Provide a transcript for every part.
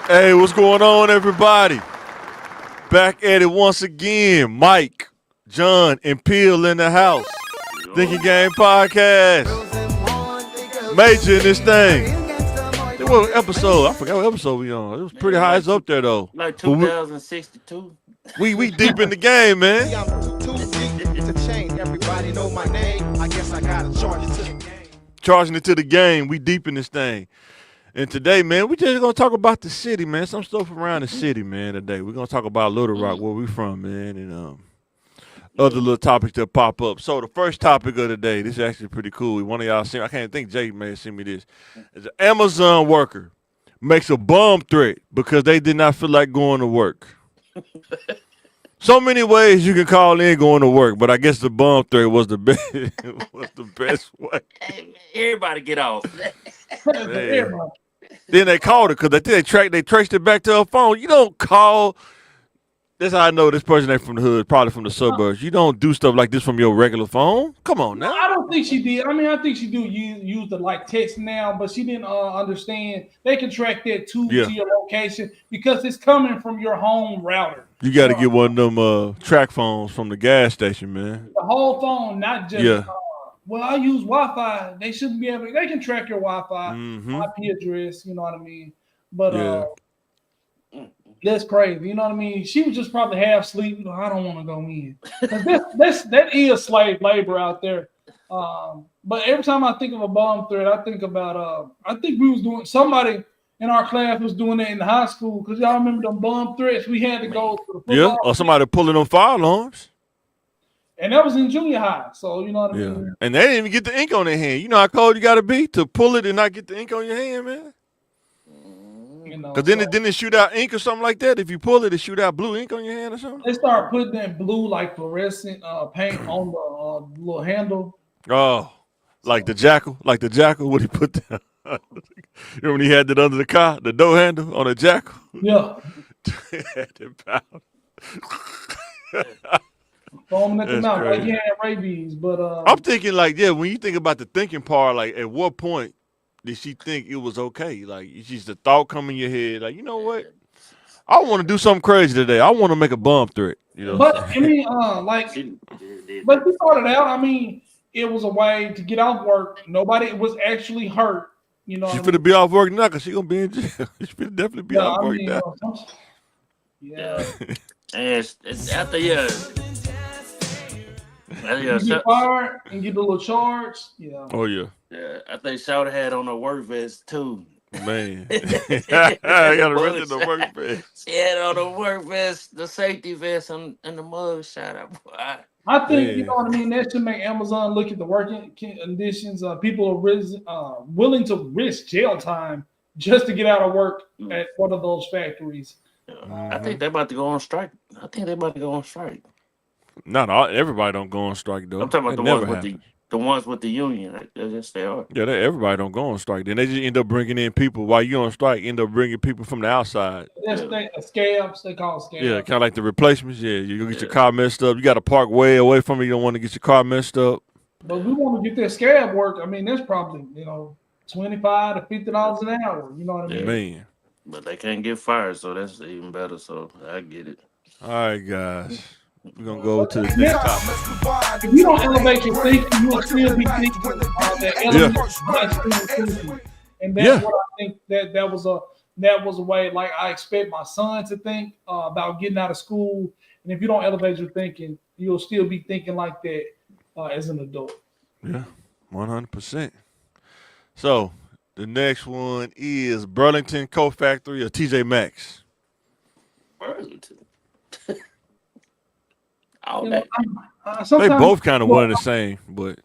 Hey, what's going on, everybody? Back at it once again. Mike, John, and Peel in the house. Thinking Game Podcast. Major in this thing. What episode? I forgot what episode we on. It was pretty high. It's up there, though. Like 2062. We deep in the game, man. I'm too deep to change. Everybody know my name. I guess I gotta charge it to the game. Charging it to the game. We deep in this thing. And today, man, we just gonna talk about the city, man. Some stuff around the city, man. Today, we're gonna talk about Little Rock, where we from, man, and other little topics that pop up. So the first topic of the day, this is actually pretty cool. One of y'all seen, I can't think Jay may have seen me this. Is an Amazon worker makes a bomb threat because they did not feel like going to work. So many ways you can call in going to work, but I guess the bomb threat was the best. Was the best way. Hey, everybody get off. Man. Then they called her because they traced it back to her phone. You don't call. That's how I know this person ain't from the hood, probably from the suburbs. You don't do stuff like this from your regular phone. Come on now. I don't think she did. I mean, I think she do use the like text now, but she didn't understand. They can track that to your location because it's coming from your home router. You got to get one of them track phones from the gas station, man. The whole phone, not just. Well, I use Wi-Fi. They shouldn't be able. They can track your Wi-Fi, IP address. You know what I mean? But that's crazy. You know what I mean? She was just probably half asleep. I don't want to go in. That is slave labor out there. But every time I think of a bomb threat, I think about. I think we was doing somebody in our class was doing that in high school because y'all remember them bomb threats. We had to go to the football or somebody pulling them fire alarms. And that was in junior high, so you know what I mean. And they didn't even get the ink on their hand. You know how cold you got to be to pull it and not get the ink on your hand, man. Because then it didn't shoot out ink or something like that. If you pull it, it shoot out blue ink on your hand or something. They start putting that blue like fluorescent paint on the little handle. Oh, like the jackal, what he put down. You know when he had that under the car, the door handle on a jackal. Yeah. Had it bound. Foaming at the mouth like he had rabies, but I'm thinking like, when you think about the thinking part, like at what point did she think it was okay? Like it's just a thought come in your head, like, you know what? I want to do something crazy today. I want to make a bomb threat, you know. But I mean, but we started out, I mean, it was a way to get off work. Nobody was actually hurt. You know, she's finna be off work now because she's gonna be in jail. She's finna definitely be off work now. And it's after you get fired and get a little charge. Yeah. Oh yeah. Yeah, I think Shawty had on a work vest too. Man, I got arrested in the work vest. She had on the work vest, the safety vest, and the mug shot up. I think you know what I mean. That should make Amazon look at the working conditions. People are willing to risk jail time just to get out of work at one of those factories. I think they're about to go on strike. Not all, everybody don't go on strike though. I'm talking about the ones with the union. Yes, they are. Yeah, everybody don't go on strike. Then they just end up bringing in people while you on strike. End up bringing people from the outside. Scabs. They call it scabs. Yeah, kind of like the replacements. Yeah, you get your car messed up. You got to park way away from it. You don't want to get your car messed up. But we want to get that scab work. I mean, that's probably $25 to $50 an hour. You know what I mean? Man. But they can't get fired, so that's even better. So I get it. All right, guys. We're going to go to the next topic. If you don't elevate your thinking, you will still be thinking that element. And that's what I think that was a way like I expect my son to think about getting out of school. And if you don't elevate your thinking, you'll still be thinking like that as an adult. Yeah, 100%. So the next one is Burlington Coat Factory or TJ Maxx. Burlington. They both kind of one and the same, but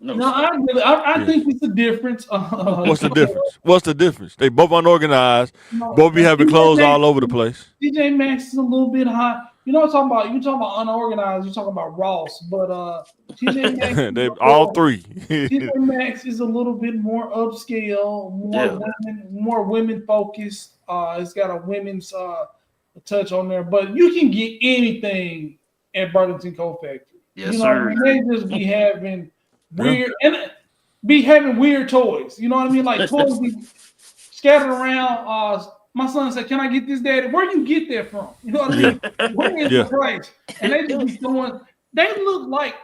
I think it's a difference. What's the difference? They both unorganized. Both be having clothes all over the place. TJ Maxx is a little bit hot. You know what I'm talking about? You talking about unorganized. You talking about Ross, but TJ Maxx. They all three. TJ Maxx is a little bit more upscale, more women focused. It's got a women's touch on there, but you can get anything at Burlington Coat Factory. Yes, sir. They just be having weird toys. You know what I mean? Like toys be scattered around my son said, "Can I get this, Daddy?" Where you get that from? You know what I mean? Where is the price? And they just be throwing. They look like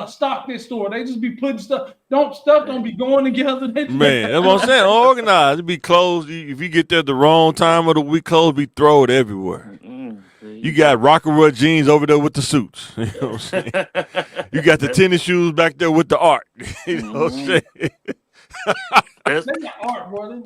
stock this store. They just be putting stuff. Don't be going together. Man, that's what I'm saying. Organized. It be closed. If you get there at the wrong time of the week, clothes be thrown everywhere. You got Rocker Rut jeans over there with the suits. You know what I'm saying? You got the tennis shoes back there with the art. You know what I'm saying? They got art, brother.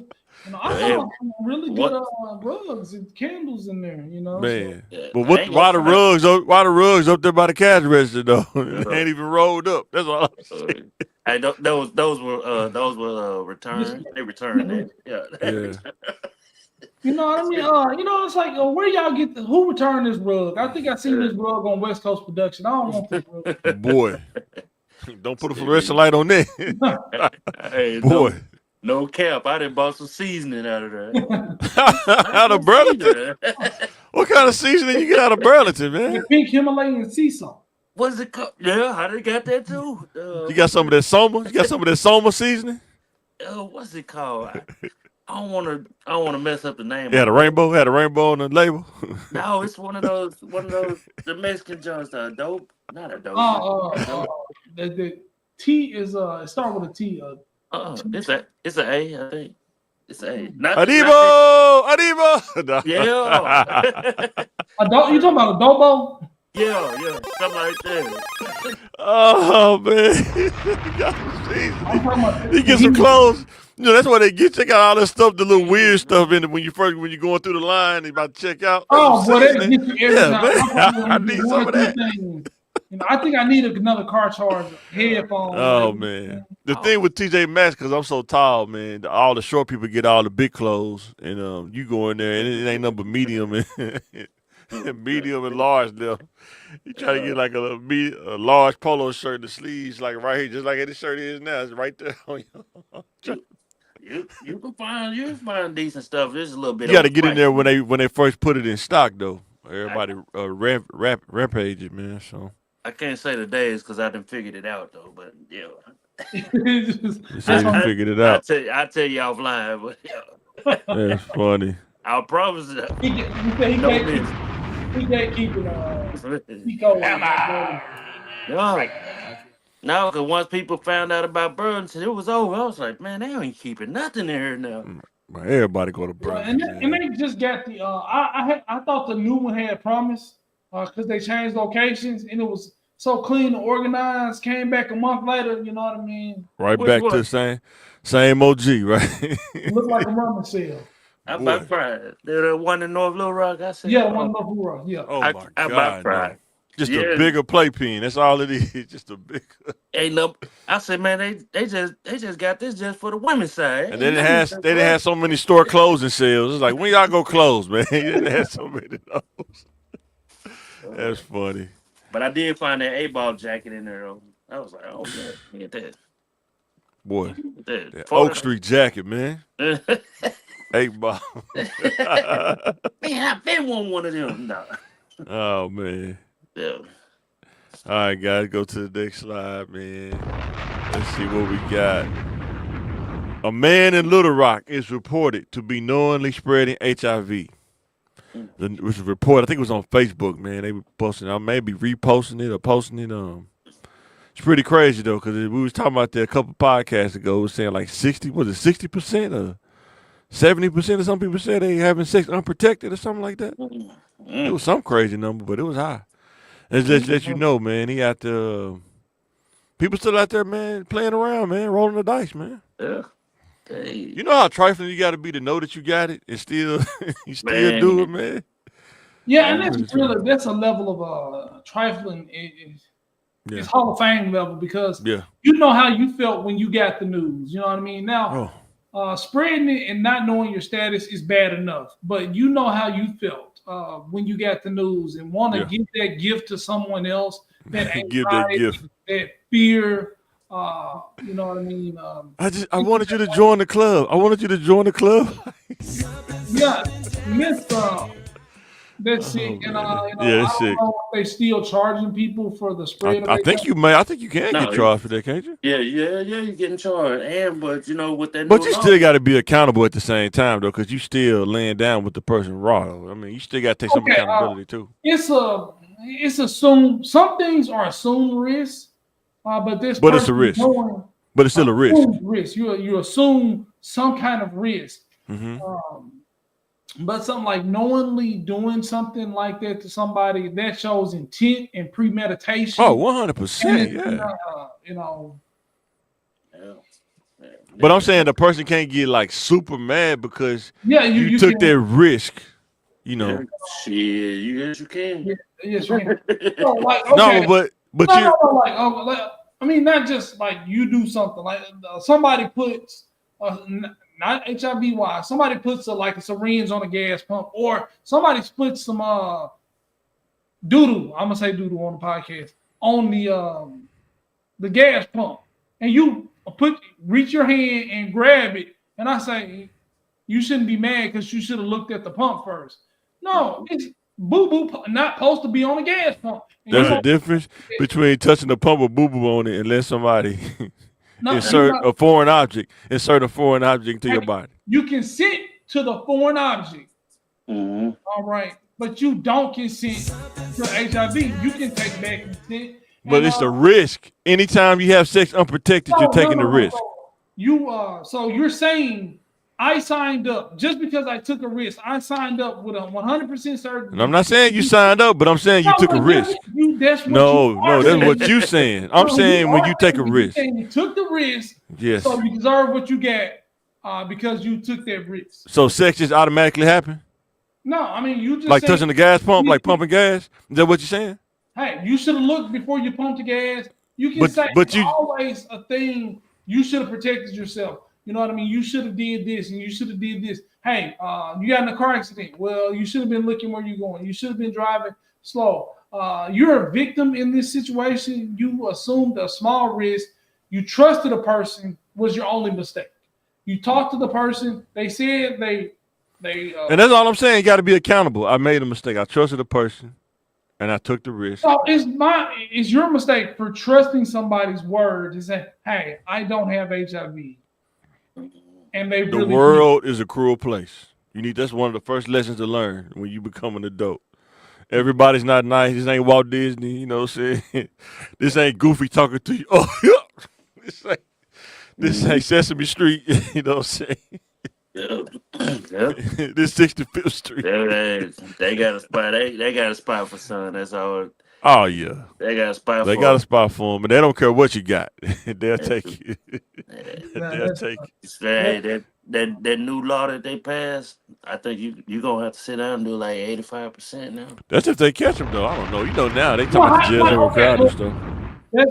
You know, I saw some really good rugs and candles in there. You know, man. But why the rugs? Why the rugs up there by the cash register though? They ain't even rolled up. That's all I'm saying. Hey, those were returned. They returned it. Yeah. You know what I mean? You know, it's like, where y'all get who returned this rug? I think I seen this rug on West Coast Production. I don't want this rug. Boy, don't put a fluorescent light on that. Hey, boy. No cap. I done bought some seasoning out of there. Out of Burlington? What kind of seasoning you get out of Burlington, man? The pink Himalayan sea salt. What's it called? Yeah, I done got that too. You got some of that Soma? You got some of that Soma seasoning? What's it called? I don't want to mess up the name. Had a rainbow on the label. No, it's one of those the Mexican joints. Dope, not a dope. The T is it start with a T. It's an A, I think. It's an A. Adibo. Yeah. You talking about adobo? Yeah, something like that. Oh man, you get some clothes. You know, that's why they get. Check out all that stuff, the little weird stuff in it when you're going through the line. They about to check out. Oh, boy, they get you every time. Man. I need some of that. You know, I think I need another car charger, headphones. Oh man, the thing with TJ Maxx, because I'm so tall, man. All the short people get all the big clothes, and you go in there and it ain't nothing but medium and medium and large there. You try to get like a large polo shirt, the sleeves like right here, just like this shirt is now. It's right there on you can find decent stuff. There's a little bit. You got to get in there when they first put it in stock though. Everybody rampage it, man. So I can't say the days because I done figured it out though. But yeah, you say you figured it out. I tell you offline, but yeah. That's funny. I promise that. He can't keep it. He going. No, because once people found out about Burlington, it was over. I was like, man, they ain't keeping nothing in here now. Man, everybody go to Burlington. And they just got the. I thought the new one had promise because they changed locations and it was so clean and organized. Came back a month later, you know what I mean? Right back to the same OG, right? Looked like a rummage sale. I'm about pride. The one in North Little Rock, I said. Yeah, the one in North Little Rock, yeah. Oh, my God. I'm about pride. Just a bigger playpen. That's all it is. Just a bigger. Ain't no. I said, man, they just got this just for the women's side. And then they didn't have so many store closing sales. It's like, when y'all go close, man? They didn't have so many of those. That's funny. But I did find that A-ball jacket in there. I was like, oh man, get that. Boy, that Oak Street jacket, man. 8-ball. Man, I've been one of them. No. Oh man. Yeah. All right, guys, go to the next slide, man. Let's see what we got. A man in Little Rock is reported to be knowingly spreading HIV. It was a report. I think it was on Facebook, man. They were posting. I may be reposting it or posting it. It's pretty crazy though, because we was talking about that a couple podcasts ago. It was saying like 60% or 70% of some people said they having sex unprotected or something like that. It was some crazy number, but it was high. It's just let you know, man. He out there. People still out there, man, playing around, man, rolling the dice, man. Yeah. Hey. You know how trifling you got to be to know that you got it and still you still do it, man. Yeah, and that's a level of trifling. It's Hall of Fame level because you know how you felt when you got the news. You know what I mean? Now, spreading it and not knowing your status is bad enough, but you know how you felt when you got the news and want to give that gift to someone else. That anxiety, give that gift, that fear. You know what I mean? I wanted you to join the club. Yeah, That's sick. And man. I Yeah, it's don't sick. know if they still charging people for the spread of I it. think you may. I think you can No, get charged for that, can't you? Yeah, you're getting charged. But with that But new you law, still got to be accountable at the same time, though, because you still laying down with the person raw. Though. I mean, you still got to take some Okay, accountability too. it's assumed some things are assumed risk, but this But it's a person risk. doing But it's still a risk. risk. You assume some kind of risk. Hmm. But something like knowingly doing something like that to somebody that shows intent and premeditation. Oh, 100%. Yeah. Yeah. But I'm saying the person can't get like super mad because Yeah, you took that risk. Yeah, shit, you can. Yeah, yes, you can. So, like, okay, No, but you. like, I mean, not just like you do something like somebody puts not HIV. Somebody puts like a syringe on a gas pump, or somebody puts some doodoo. I'm gonna say doodoo on the podcast on the gas pump, and you reach your hand and grab it, and I say you shouldn't be mad because you should have looked at the pump first. No, it's boo boo not supposed to be on a gas pump. And There's a difference between touching the pump with boo boo on it and let somebody insert a foreign object into your body. You consent to the foreign object. Mm-hmm. All right. But you don't consent to HIV. You can take back consent. But it's the risk. Anytime you have sex unprotected, you're taking the risk. So you're saying I signed up just because I took a risk. I signed up with a 100% certainty. And I'm not saying you signed up, but I'm saying you took a risk. That's what you're saying. I'm saying when you take a risk. You took the risk. Yes. So you deserve what you get because you took that risk. So sex just automatically happen? No, I mean you just like touching the gas pump, like pumping gas. Is that what you're saying? Hey, you should have looked before you pumped the gas. You can say it's always a thing. You should have protected yourself. You know what I mean? You should have did this and you should have did this. Hey, you got in a car accident. Well, you should have been looking where you're going. You should have been driving slow. You're a victim in this situation. You assumed a small risk. You trusted a person was your only mistake. You talked to the person. They said they and that's all I'm saying. You got to be accountable. I made a mistake. I trusted a person, and I took the risk. So it's your mistake for trusting somebody's word to say, "Hey, I don't have HIV." And the world is a cruel place. That's one of the first lessons to learn when you become an adult. Everybody's not nice. This ain't Walt Disney, you know what I'm saying? This ain't Goofy talking to you. Oh, yeah. This ain't Sesame Street, you know what I'm saying? Yep. This 65th Street. They got a spot. They got a spot for son. That's all. Oh yeah. They got a spot. They got a spot for them, and they don't care what you got. They'll take you. They'll take you. Hey, that new law that they passed, I think you gonna have to sit down and do like 85% now. That's if they catch them though. I don't know. You know now they talk about the jails overcrowded and stuff.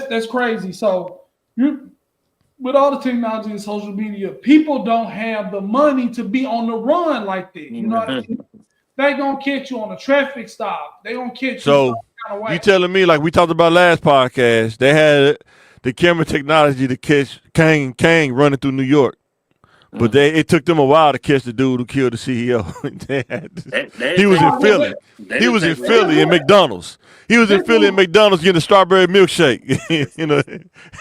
That's crazy. So with all the technology and social media, people don't have the money to be on the run like that. You know what I mean? They gonna catch you on a traffic stop. They gonna catch you. So you telling me, like we talked about last podcast, they had the camera technology to catch Kang running through New York, but it took them a while to catch the dude who killed the CEO. He was in Philly. He was in Philly in McDonald's. He was in Philly at McDonald's getting a strawberry milkshake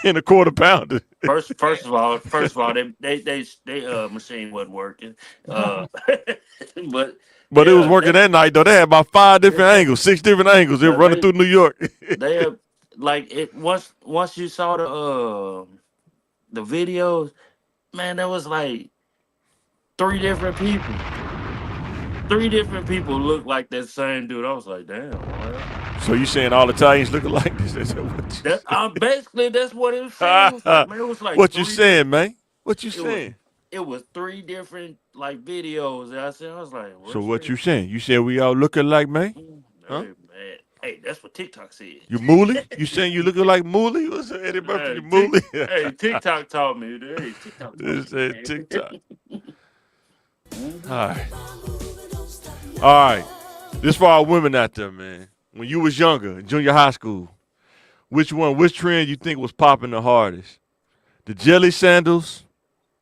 in a quarter pounder. First of all, they machine wasn't working. But it was working that night though. They had about 5 different angles, 6 different angles. They were running through New York. They have once you saw the videos, man, there was like 3 different people. 3 different people looked like that same dude. I was like, damn. Man. So you saying all Italians look like this? Basically, that's what it was saying. It was like what you saying, man? What you saying? It was 3 different like videos. I was like, so what you saying? You said we all looking like me? Huh? Hey, that's what TikTok said. You Mooly? You saying you looking like Mooly? What's that, Eddie Murphy? You Mooly? Hey, TikTok taught me. Hey, TikTok. TikTok. All right. This for our women out there, man. When you was younger, junior high school, which trend you think was popping the hardest? The jelly sandals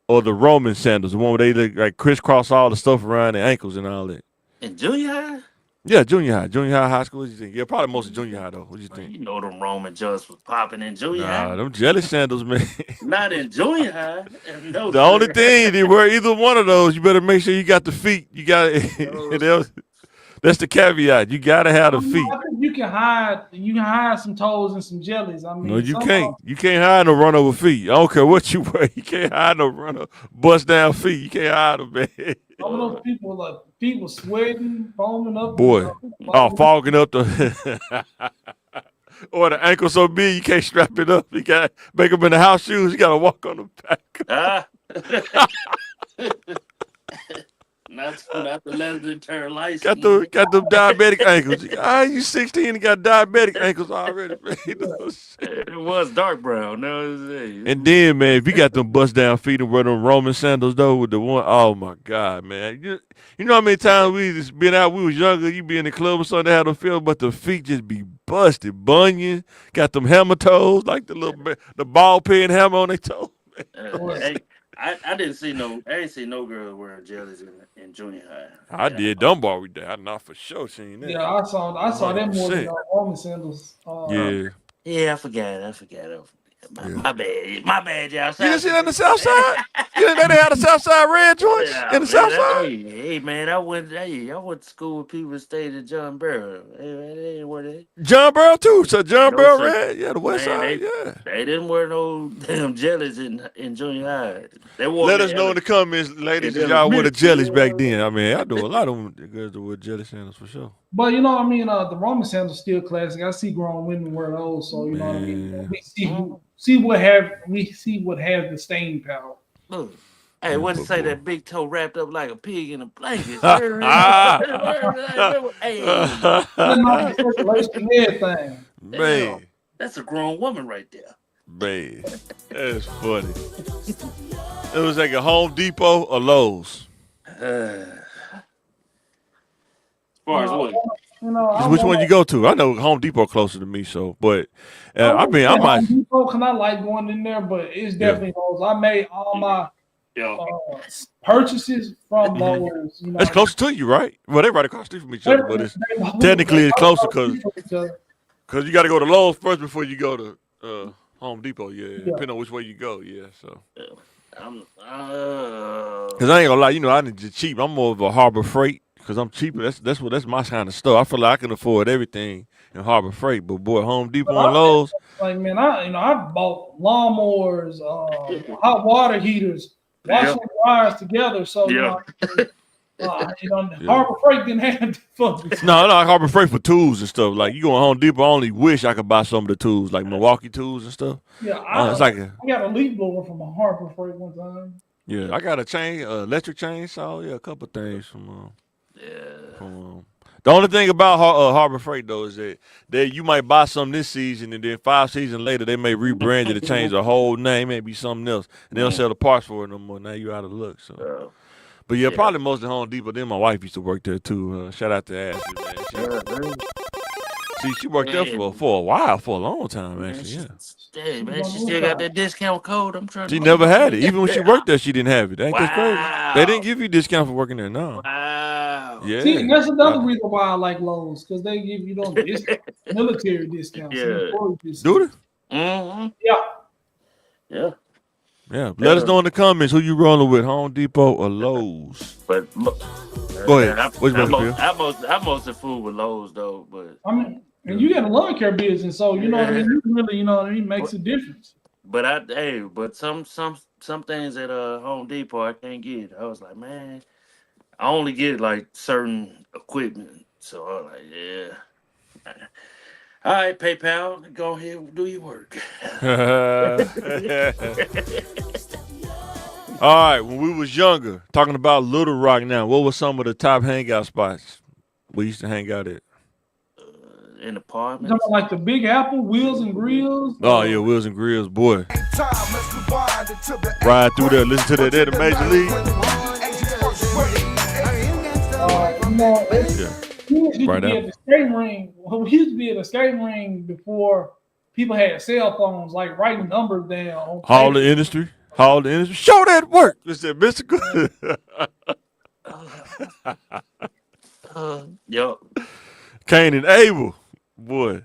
or the Roman sandals, the one where they look like crisscross all the stuff around their ankles and all that? In junior high? Yeah, junior high, high school. What do you think? Yeah, probably mostly junior high though. What do you Man, think? you know them Roman Jumps was popping in junior Nah, high. them jelly sandals, man. Not in junior high. No, The only sir. thing they wear either one of those, you better make sure you got the feet. You got that's the caveat. You gotta have the feet. I think you can hide some toes and some jellies. I mean, No, you some can't. You can't hide no run over feet. I don't care what you wear. You can't hide no run bust down feet. You can't hide them, man. Some of those people like people sweating, foaming up. Boy, fogging up the or the ankle so big you can't strap it up. You gotta make them in the house shoes. You gotta walk on the back. Ah. Not the lesson turn lights. Got them diabetic ankles. You 16 and got diabetic ankles already, man. You know what I'm saying? It was dark brown. No, it was, And then, man, if you got them bust down feet and wear them Roman sandals though, with the one, oh my God, man, you know how many times we just been out, we was younger, you be in the club or something, they had them feel, but the feet just be busted, bunion, got them hammer toes, like the ball pin hammer on their toe. hey, I didn't see no. I ain't see no girls wearing jellies in junior high. I did Dunbar with that. I not for sure seen that. Yeah, I saw them more than 100%. Roman sandals. Yeah. I forgot. My bad, y'all. You didn't see that on the south side? You didn't have the south side red joints in the south side? Hey, man, I went to school with people that stayed at John Burrow. Hey, man, they didn't wear that. John Burrow too. So John No, Burrow sir. red. Yeah, the west Man, side. Yeah. They didn't wear no damn jellies in junior high. They wore Let the us know in the comments, ladies, in if y'all wear the elementary. jellies back then. I mean, I do a lot of them girls that wear jelly sandals for sure. But you know what I mean? The Roman sandals still classic. I see grown women wear those, so you know what I mean. Man. We see what have the staying power. Look. Hey, what to but say boy. that big toe wrapped up like a pig in a blanket? Hey, Circulation, everything. Man, that's a grown woman right there. man, that's funny. It was like a Home Depot or Lowe's. As far as what? You know, Which one you go to? I know Home Depot closer to me, so but I mean, I might. Because I like going in there, but it's definitely Lowe's. I made all my purchases from Lowe's. You know, That's closer to you, right? Well, they right across the street from each other, but it's technically it's closer because you got to go to Lowe's first before you go to Home Depot. Yeah, depending on which way you go. Yeah, so. Because I ain't gonna lie, you know, I need to cheap. I'm more of a Harbor Freight because I'm cheaper. That's my kind of stuff. I feel like I can afford everything in Harbor Freight, but boy, Home Depot and Lowe's. Like man, I bought lawnmowers, hot water heaters, washing dryers together. So Harbor Freight didn't have the fucking. No, Harbor Freight for tools and stuff. Like you go to Home Depot, I only wish I could buy some of the tools, like Milwaukee tools and stuff. Yeah, it's like I got a leaf blower from a Harbor Freight one time. Yeah, I got a electric chainsaw. Yeah, a couple things from. The only thing about Harbor Freight though is that you might buy some this season and then 5 seasons later they may rebrand it to change the whole name, maybe something else, and they don't sell the parts for it no more. Now you out of luck. So, but yeah, probably mostly Home Depot. Then my wife used to work there too. Shout out to Ashley, man. She worked there for a while, for a long time actually. Yeah. Hey, man, she still got that discount code. I'm trying. She never had it. Even when she worked there, she didn't have it. Ain't that crazy? Wow. They didn't give you discount for working there. No. Wow. Yeah. See, that's another reason why I like Lowe's because they give you those military discounts. Yeah. Do they? Mm-hmm. Yeah. Yeah. Let us know in the comments who you rolling with, Home Depot or Lowe's. But Go ahead. I mostly fool with Lowe's though. But I mean, and you got a lawn care business, so you know what I mean. You really, you know what I mean, makes a difference. But but some things at Home Depot I can't get. I was like, man, I only get like certain equipment. So I was like, yeah. All right, PayPal, go ahead and do your work. All right, when we was younger, talking about Little Rock now, what were some of the top hangout spots we used to hang out at? In apartments. Like the Big Apple, Wheels and Grills. Oh yeah, Wheels and Grills, boy. Ride through there, listen to that at the Major League. We used to be at the skating ring. We used to be at the skating ring before people had cell phones, like writing numbers down. Hall of Industry. Show that work. It's that mystical. Yo, Cain and Abel, boy,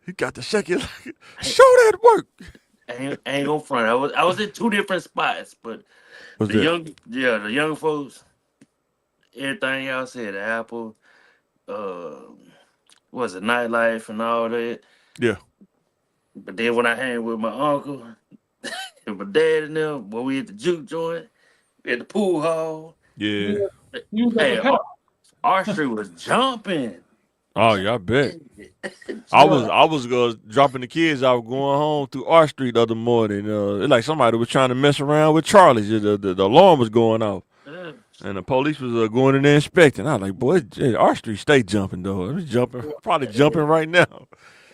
he got to shake it like show that work. I ain't gonna front. I was in 2 different spots, but What's the that? young folks, everything y'all said, the Apple, was it nightlife and all that. Yeah. But then when I hang with my uncle and my dad and them, when we at the juke joint, we at the pool hall. Yeah. You was at Hey, the house. our street was jumping. Oh yeah, I bet. I was dropping the kids. I was going home through R Street the other morning. It's like somebody was trying to mess around with Charlie's. The alarm was going off, and the police was going in there inspecting. I was like, boy, R Street stay jumping though. It was jumping, probably jumping right now.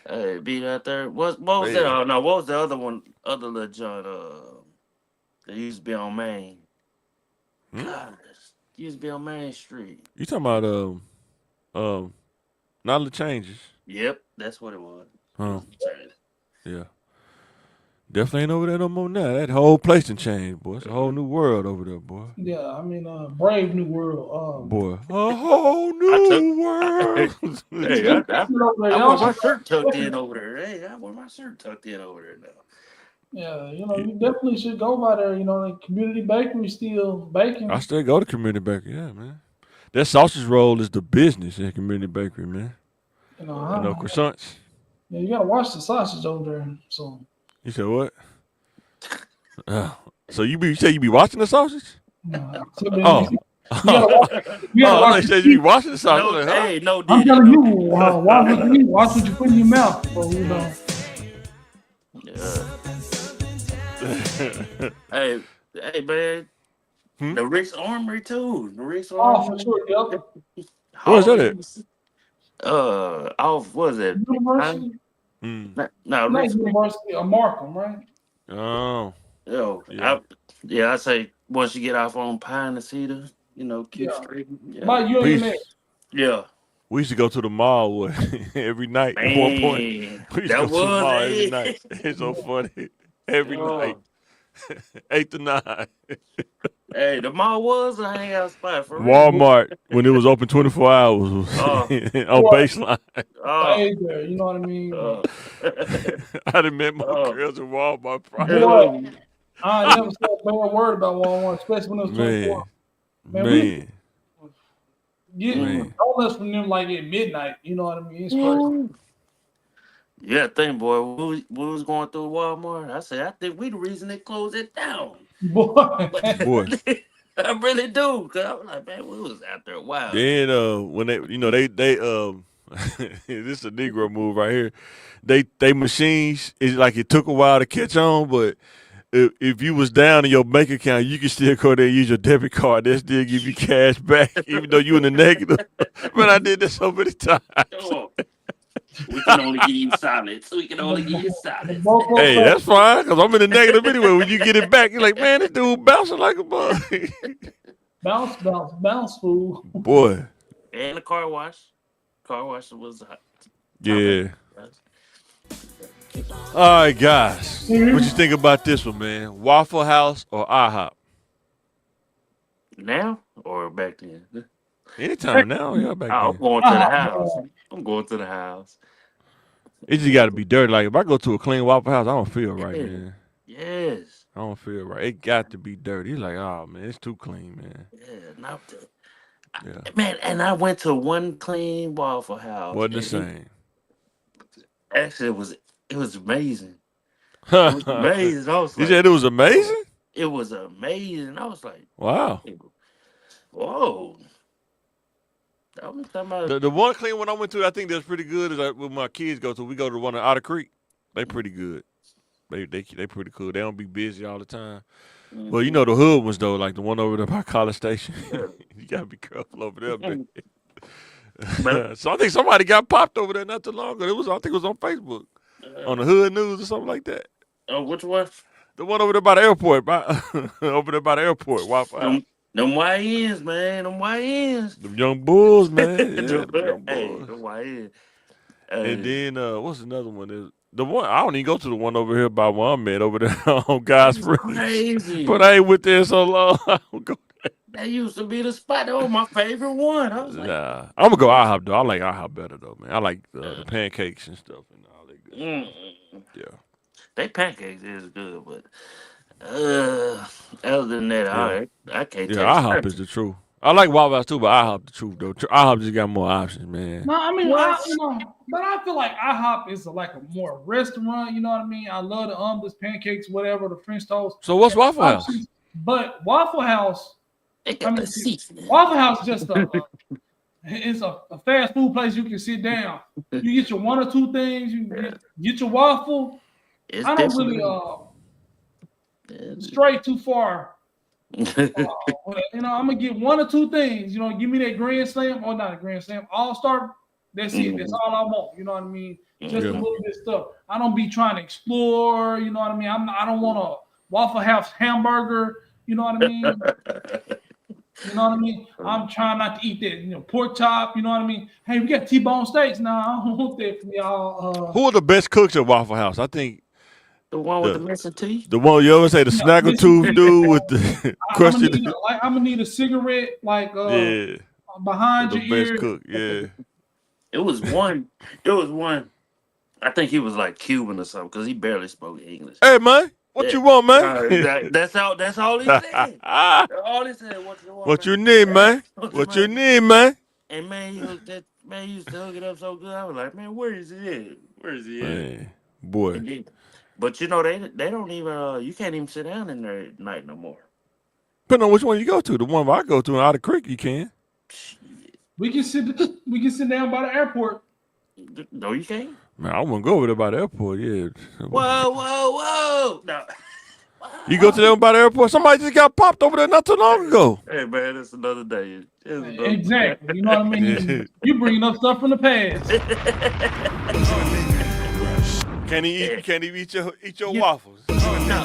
Hey, beat out there. What was Man. that? Oh no, what was the other one? Other little joint. That used to be on Main. God, used to be on Main Street. You talking about not the changes? Yep, that's what it was. Huh? Yeah. Definitely ain't over there no more now. That whole place done changed, boy. It's a whole new world over there, boy. Yeah, I mean, Brave New World. Boy, a whole new world. Hey, I want my shirt tucked in over there. Hey, I want my shirt tucked in over there now. Yeah, you definitely should go by there. The community bakery still baking. I still go to Community Bakery, yeah, man. That sausage roll is the business at Community Bakery, man. Croissants. Yeah, you gotta watch the sausage over there. So You said what? So you say you be watching the sausage? Oh. I They said you be watching the sausage. No, hey, no, I'm Diddy, telling no. you, watch what you put in your mouth. So, Hey, man. Hmm? The Rick's Armory too. The Rick's Oh, Armory. for sure. Yep. Where's that at? Off what was it? University. No, Not Rick's. University of Markham, right? Oh. Yo, Yeah. I say once you get off on Pine and Cedar, keep straight. Yeah. Mike, you ain't there. Yeah. We used to go to the mall every night at one point. We used to go to the mall every night. It's so funny. Every night. 8 to 9. Hey, the mall was a hangout spot for real. Walmart, when it was open 24 hours, was on Baseline. Hey there, you know what I mean? I done met my girls at Walmart prior. Boy, I ain't never said a bad word about Walmart, especially when it was 24. Man. Don't listen from them like at midnight. You know what I mean? It's crazy. Yeah, think, boy, we was going through Walmart. I think we the reason they closed it down. Boy. I really do, cause I was like, man, we was out there a while. Then when they this is a Negro move right here. They machines is like it took a while to catch on, but if you was down in your bank account, you can still go there and use your debit card. They still give you cash back, even though you in the negative. Man, I did that so many times. We can only give you solids. Hey, that's fine, because I'm in the negative anyway. When you get it back, you're like, man, this dude bouncing like a bug. Bounce, fool. Boy. And the car wash. Car wash was hot. Yeah. All right, guys. What you think about this one, man? Waffle House or IHOP? Now or back then? Anytime now, yeah, back then. I'm going to the house. I'm going to the house. It just got to be dirty. Like, if I go to a clean Waffle House, I don't feel right, man. Yes. I don't feel right. It got to be dirty. It's like, oh, man, it's too clean, man. Yeah, man, and I went to one clean Waffle House. Wasn't the same. Actually, it was amazing. It was amazing. I was You like, said it was amazing? It was amazing. I was like, wow. Whoa. I'm talking about The one clean one I went to, I think that's pretty good. Is like when my kids go to. We go to one at Otter Creek. They pretty good. They pretty cool. They don't be busy all the time. Mm-hmm. But you know the hood ones though, like the one over there by College Station. You gotta be careful over there, man. So I think somebody got popped over there not too long ago. I think it was on Facebook, on the Hood News or something like that. Oh, which one? The one over there by the airport, over there by the airport. Waffle House. Them YNs, man. Them YNs. Them young bulls, man. Yeah, them young bulls. them YNs. And then what's another one? The one I don't even go to the one over here by one man over there on God's Springs. Crazy. But I ain't with there so long. I don't go there. That used to be the spot. That was my favorite one. I was like, Nah, I'm gonna go IHOP though. I like IHOP better though, man. I like the pancakes and stuff and all that good. Yeah. They pancakes is good, but other than that, I can't. Yeah, IHOP is the truth. I like Waffle House too, but IHOP the truth though. IHOP just got more options, man. No, I mean, What? but I feel like IHOP is like a more restaurant. You know what I mean? I love the omelets, pancakes, whatever, the French toast. So what's Waffle House? But Waffle House, They got the seats. Waffle House just it's a fast food place you can sit down. You get your one or two things. You get your waffle. It's I don't definitely- really stray too far. I'm gonna get one or two things. Give me that Grand Slam or not a Grand Slam, All-Star. That's it. That's all I want. You know what I mean? Just a little bit of stuff. I don't be trying to explore. You know what I mean? I don't want a Waffle House hamburger. You know what I mean? You know what I mean? I'm trying not to eat that, pork chop. You know what I mean? Hey, we got T-bone steaks now. I don't want that from y'all. Who are the best cooks at Waffle House? I think the one with the missing teeth. the one you ever say the snaggletooth dude with the crusted. I'm gonna need a cigarette behind the your best ear. cook. Yeah. It was one. I think he was like Cuban or something because he barely spoke English. Hey man, what you want, man? That's all he said. All he said. What you need, man? What you need, man? And man, he used to hook it up so good. I was like, man, where is he at? Where is he at? Man, boy. And then- But they don't even you can't even sit down in there at night no more. Depending on which one you go to. The one I go to in Otter Creek, you can. We can sit down by the airport. No, you can't. Man, I wouldn't go over there by the airport. Yeah. Whoa! No. You go to them by the airport. Somebody just got popped over there not too long ago. Hey man, it's another day. Exactly. You know what I mean? You bringing up stuff from the past. Can't he eat your waffles? No.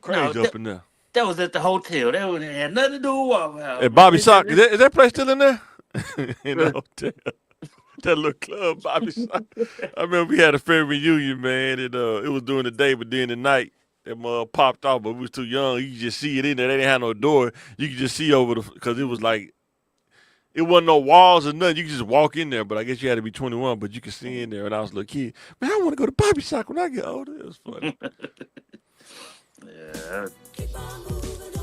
Crazy No, up in there. That was at the hotel. That had nothing to do with Waffle House. Hey, Bobby Sock, is that place still in there? In the hotel. That little club, Bobby Sock. I remember we had a family reunion, man, and it was during the day, but during the night, that mug popped off, but we was too young. You could just see it in there. They didn't have no door. You could just see over because it was like, it wasn't no walls or nothing. You could just walk in there, but I guess you had to be 21, but you could see in there. And I was a little kid. Man, I want to go to Bobby Sock when I get older. It was funny. Yeah.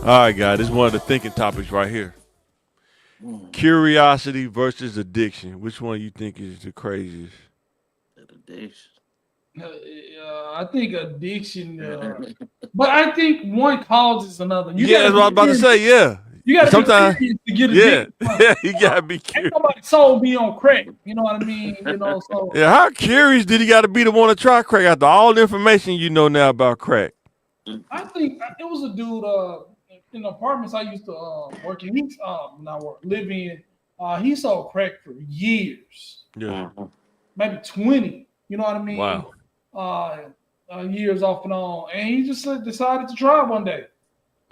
All right, guys, this is one of the thinking topics right here. Curiosity versus addiction. Which one you think is the craziest? Addiction. I think addiction, but I think one causes another. That's what I was about to say. Yeah, you got to sometimes be to get addicted. Yeah, you gotta be Ain't curious. nobody's soul be on crack. You know what I mean? So Yeah, how curious did he got to be to want to try crack after all the information you know now about crack? I think it was a dude in the apartments I used to work in. Live in. He sold crack for years, Yeah. maybe 20. You know what I mean? Wow. Years off and on, and he just decided to try one day.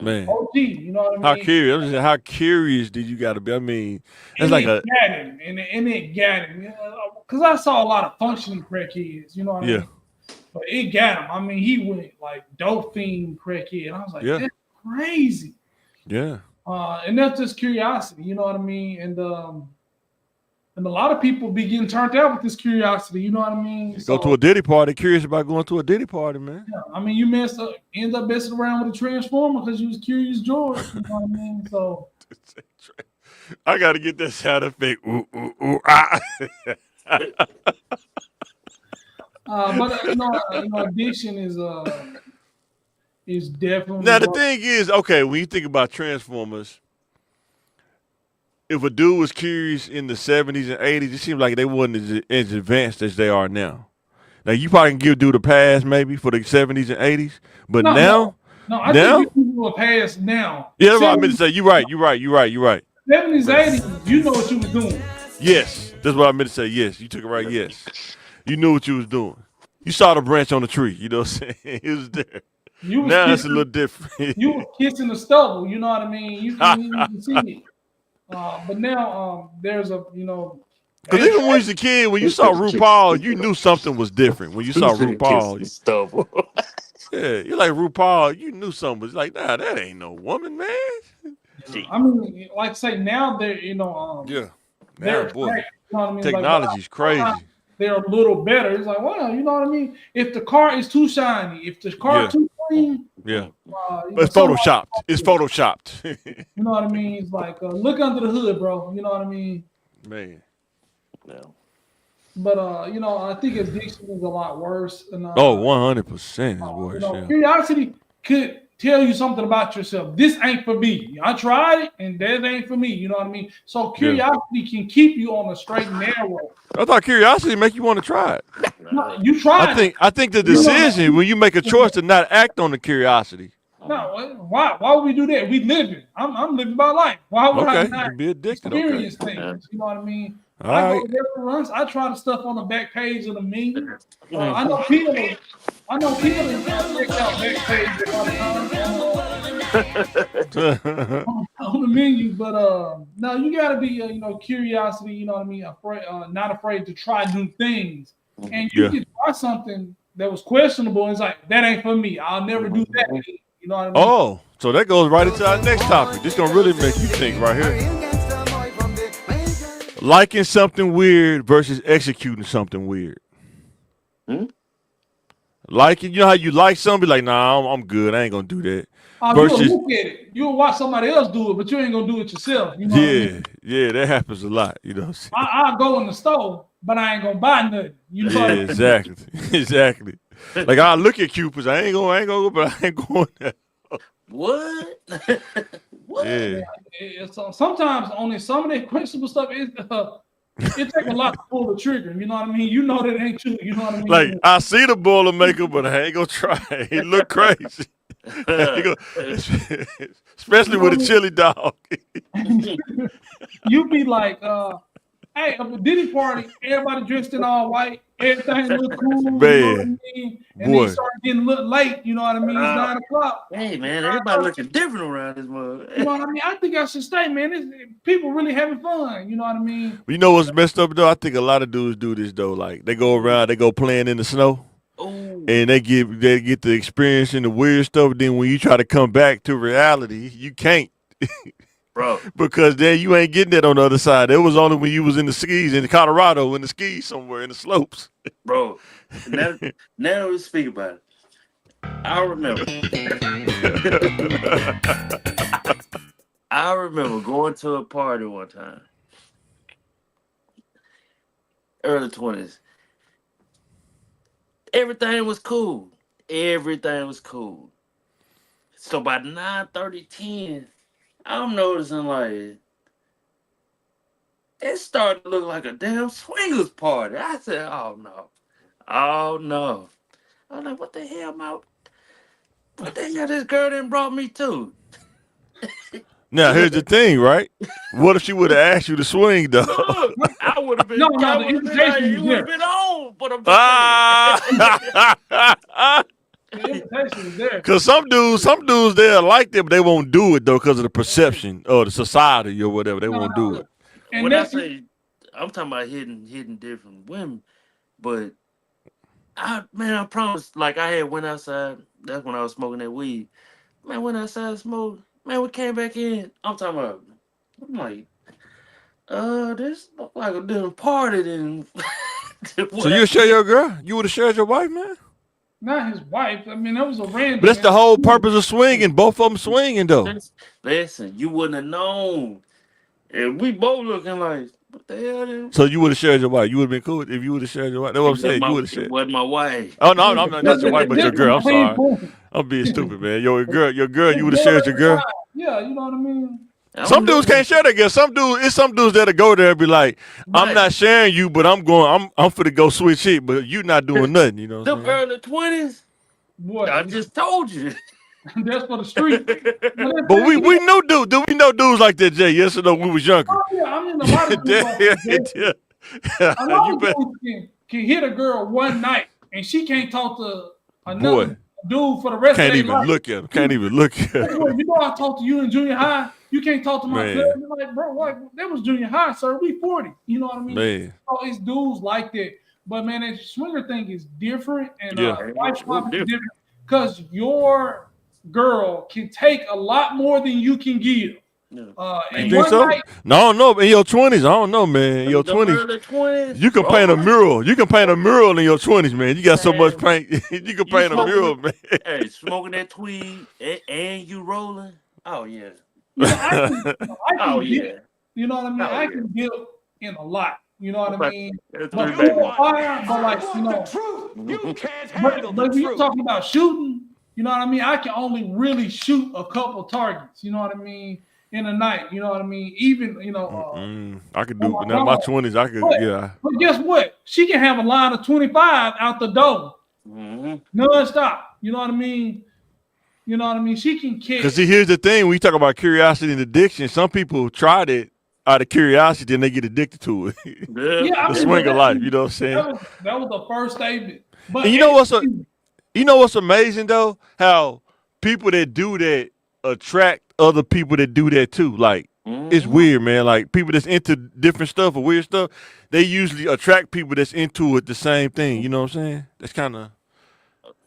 Man, OG, you know what I mean? how curious? I'm just saying, how curious did you got to be? I mean, it's And like it a got him, and it got him. Because I saw a lot of functioning crackheads. You know what I mean? But it got him. I mean, he went like dope fiend crackhead. And I was like, Yeah. that's crazy. yeah. And that's just curiosity. You know what I mean? And a lot of people be getting turned out with this curiosity. You know what I mean? Go to a Diddy party. Curious about going to a Diddy party, man. Yeah, I mean, you end up messing around with a transformer because you was Curious George. You know what I mean? So I got to get that sound effect. Ooh, ooh, ooh, ah. but addiction is definitely. Now the thing is, okay, when you think about Transformers, if a dude was curious in the 70s and 80s, it seems like they wasn't as advanced as they are now. Now you probably can give dude a pass maybe for the 70s and 80s, but now, I now? think you people are past now. Yeah, that's what I meant to say. You're right. 70s, 80s, you know what you was doing. Yes, that's what I meant to say. Yes, you took it right. Yes, you knew what you was doing. You saw the branch on the tree. You know what I'm saying? It was there. Now it's a little different. You were kissing the stubble. You know what I mean? You can even see it. But now there's a Because even when you was a kid, when you saw RuPaul, you knew something was different. When you saw RuPaul, yeah, you're like RuPaul, you knew something was like, nah, that ain't no woman, man. I mean, like I say, now they're Yeah. they're Now, boy, you know what I mean? technology's crazy. They're a little better. It's like, well, you know what I mean? If the car is too shiny, if the car too clean, Yeah. you But it's know, photoshopped. It's photoshopped. you know what I mean? It's like look under the hood, bro. You know what I mean? Man. No. But you know, I think addiction is a lot worse. And, 100%, boy. you know, curiosity could tell you something about yourself. This ain't for me. I tried it, and that ain't for me. You know what I mean? So curiosity can keep you on a straight and narrow. I thought curiosity make you want to try it. No, you tried. I think the decision when you make a choice to not act on the curiosity. No, why would we do that? We living. I'm living my life. Why would I not be addicted? experience things? You know what I mean? All I right. go to restaurants. I try the stuff on the back page of the menu. I know people that check out back page on the menu, but no, you gotta be curiosity. You know what I mean? Not afraid to try new things, and you can try something that was questionable. And it's like that ain't for me. I'll never do that. You know what I mean? Oh, so that goes right into our next topic. This gonna really make you think right here. Liking something weird versus executing something weird. Liking, you know how you like something, like, nah, I'm good. I ain't gonna do that. Versus, you'll look at it. You'll watch somebody else do it, but you ain't gonna do it yourself. You know what I mean? Yeah, that happens a lot. You know what I'm saying? I'll go in the store, but I ain't gonna buy nothing. You know what I mean? Exactly. Like, I look at Cupid's, I ain't gonna go, but I ain't going there. What? What? Yeah. Sometimes on some of that questionable stuff, it takes a lot to pull the trigger. You know what I mean? You know that ain't you. You know what I mean? Like, I see the bowl of makeup, but I ain't gonna try it. It look crazy. Especially with a chili dog. You be like, hey, a Diddy party, everybody dressed in all white, everything look cool, you know what I mean? And then start getting a little late, you know what I mean? It's 9 o'clock. Hey man, everybody looking different around this mother. You know what I mean? I think I should stay, man. People really having fun, you know what I mean? You know what's messed up though? I think a lot of dudes do this though. Like they go around, they go playing in the snow. Ooh. And they get the experience and the weird stuff. Then when you try to come back to reality, you can't. Bro. Because then you ain't getting that on the other side. It was only when you was in the skis in Colorado, in the skis somewhere in the slopes. Bro, now we speak about it. I remember. I remember going to a party one time. Early 20s. Everything was cool. So by 9:30, 10, I'm noticing like it started to look like a damn swingers party. I said, oh no. I'm like, what the hell this girl done brought me to? Now here's the thing, right? What if she would have asked you to swing though? Look, I would have been. No, the invitation would have been on, but I'm the invitation was there. Cause some dudes they'll like them, but they won't do it though because of the perception or the society or whatever. They won't do it. And when I say I'm talking about hitting different women, but I promise, like I had went outside. That's when I was smoking that weed. Man, went outside smoked. Man, we came back in. I'm like, this look like a different party than. So you share your girl? You would have shared your wife, man? Not his wife. I mean, that was a random. But that's the whole purpose of swinging. Both of them swinging though. Listen, you wouldn't have known. And we both looking like, what the hell? Then? So you would have shared your wife. You would have been cool if you would have shared your wife. That's what I'm saying. You would have shared. It wasn't my wife. Oh no, I'm not your wife, but your girl. I'm sorry. I'm being stupid, man. Your girl. You would have shared your girl. Yeah, you know what I mean. Some dudes can't share their girl. Some dudes that'll go there and be like, I'm not sharing you, but I'm finna go switch it, but you not doing nothing. You know. The early 20s. What? I just told you. That's for the street. But we know dudes. Do we know dudes like that, Jay? Yes or no? We was younger. Oh, yeah, I mean, a lot of dudes a lot of dudes can hit a girl one night and she can't talk to another dude for the rest of their life. Can't even look at him. You know, I talked to you in junior high. You can't talk to my cousin. Like, bro, what? That was junior high, sir. We 40. You know what I mean? Man. So it's dudes like that. But man, that swinger thing is different, and wife swap is different because your girl can take a lot more than you can give. You And think one so? night, No, I don't know. In your 20s, I don't know, man. In your The 20s, early 20s. you can paint a mural. You can paint a mural in your 20s, man. You got so much Man, paint. You can you paint a smoking, mural, man. hey, smoking that tweed and you rolling. Oh yeah. you know, I can Oh get, yeah. you know what I mean? Oh I yeah. can build in a lot, you know what I Okay. mean? That's But three for baby. a fire, but like, you know, but when you're talking about shooting, you know what I mean? I can only really shoot a couple targets, you know what I mean, in a night, you know what I mean? Even, you know, I could on do my now. My dog. 20s, I could, But, yeah. but guess what? She can have a line of 25 out the door, non-stop, you know what I mean? You know what I mean? She can Because catch. see, here's the thing: when you talk about curiosity and addiction, some people tried it out of curiosity, and they get addicted to it. Yeah. Yeah, I The mean, swing but of life, you know what I'm saying? that was the first statement. But And you know what's amazing though? How people that do that attract other people that do that too. Like it's weird, man. Like people that's into different stuff or weird stuff, they usually attract people that's into it the same thing. You know what I'm saying? That's kind of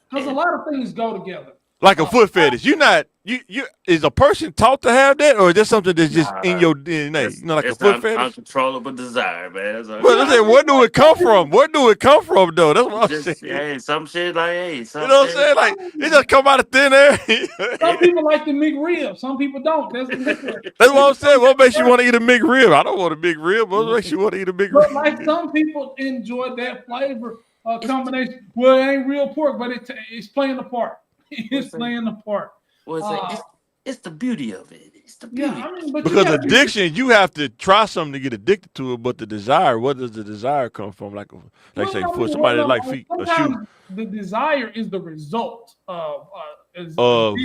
because a lot of things go together. like a foot fetish. You not you is a person taught to have that, or is that something that's just in your DNA? You know, like a foot fetish. Uncontrollable desire, man. That's Well, I said, where do it come from? Where do it come from, though? That's what I'm just, saying. hey, some shit like, hey, You know what I'm saying? Like it just come out of thin air. Some people like the McRib, some people don't. That's what I'm saying. What makes you want to eat a McRib? I don't want a McRib. What makes you want to eat a McRib? But like some people enjoy that flavor combination. Well, it ain't real pork, but it's playing the part. It's playing the part. It's the beauty of it. It's the beauty. Yeah, I mean, but Because addiction, you have to try something to get addicted to it. But the desire, where does the desire come from? Like say, for somebody that like feet or shoot. The desire is the result of Of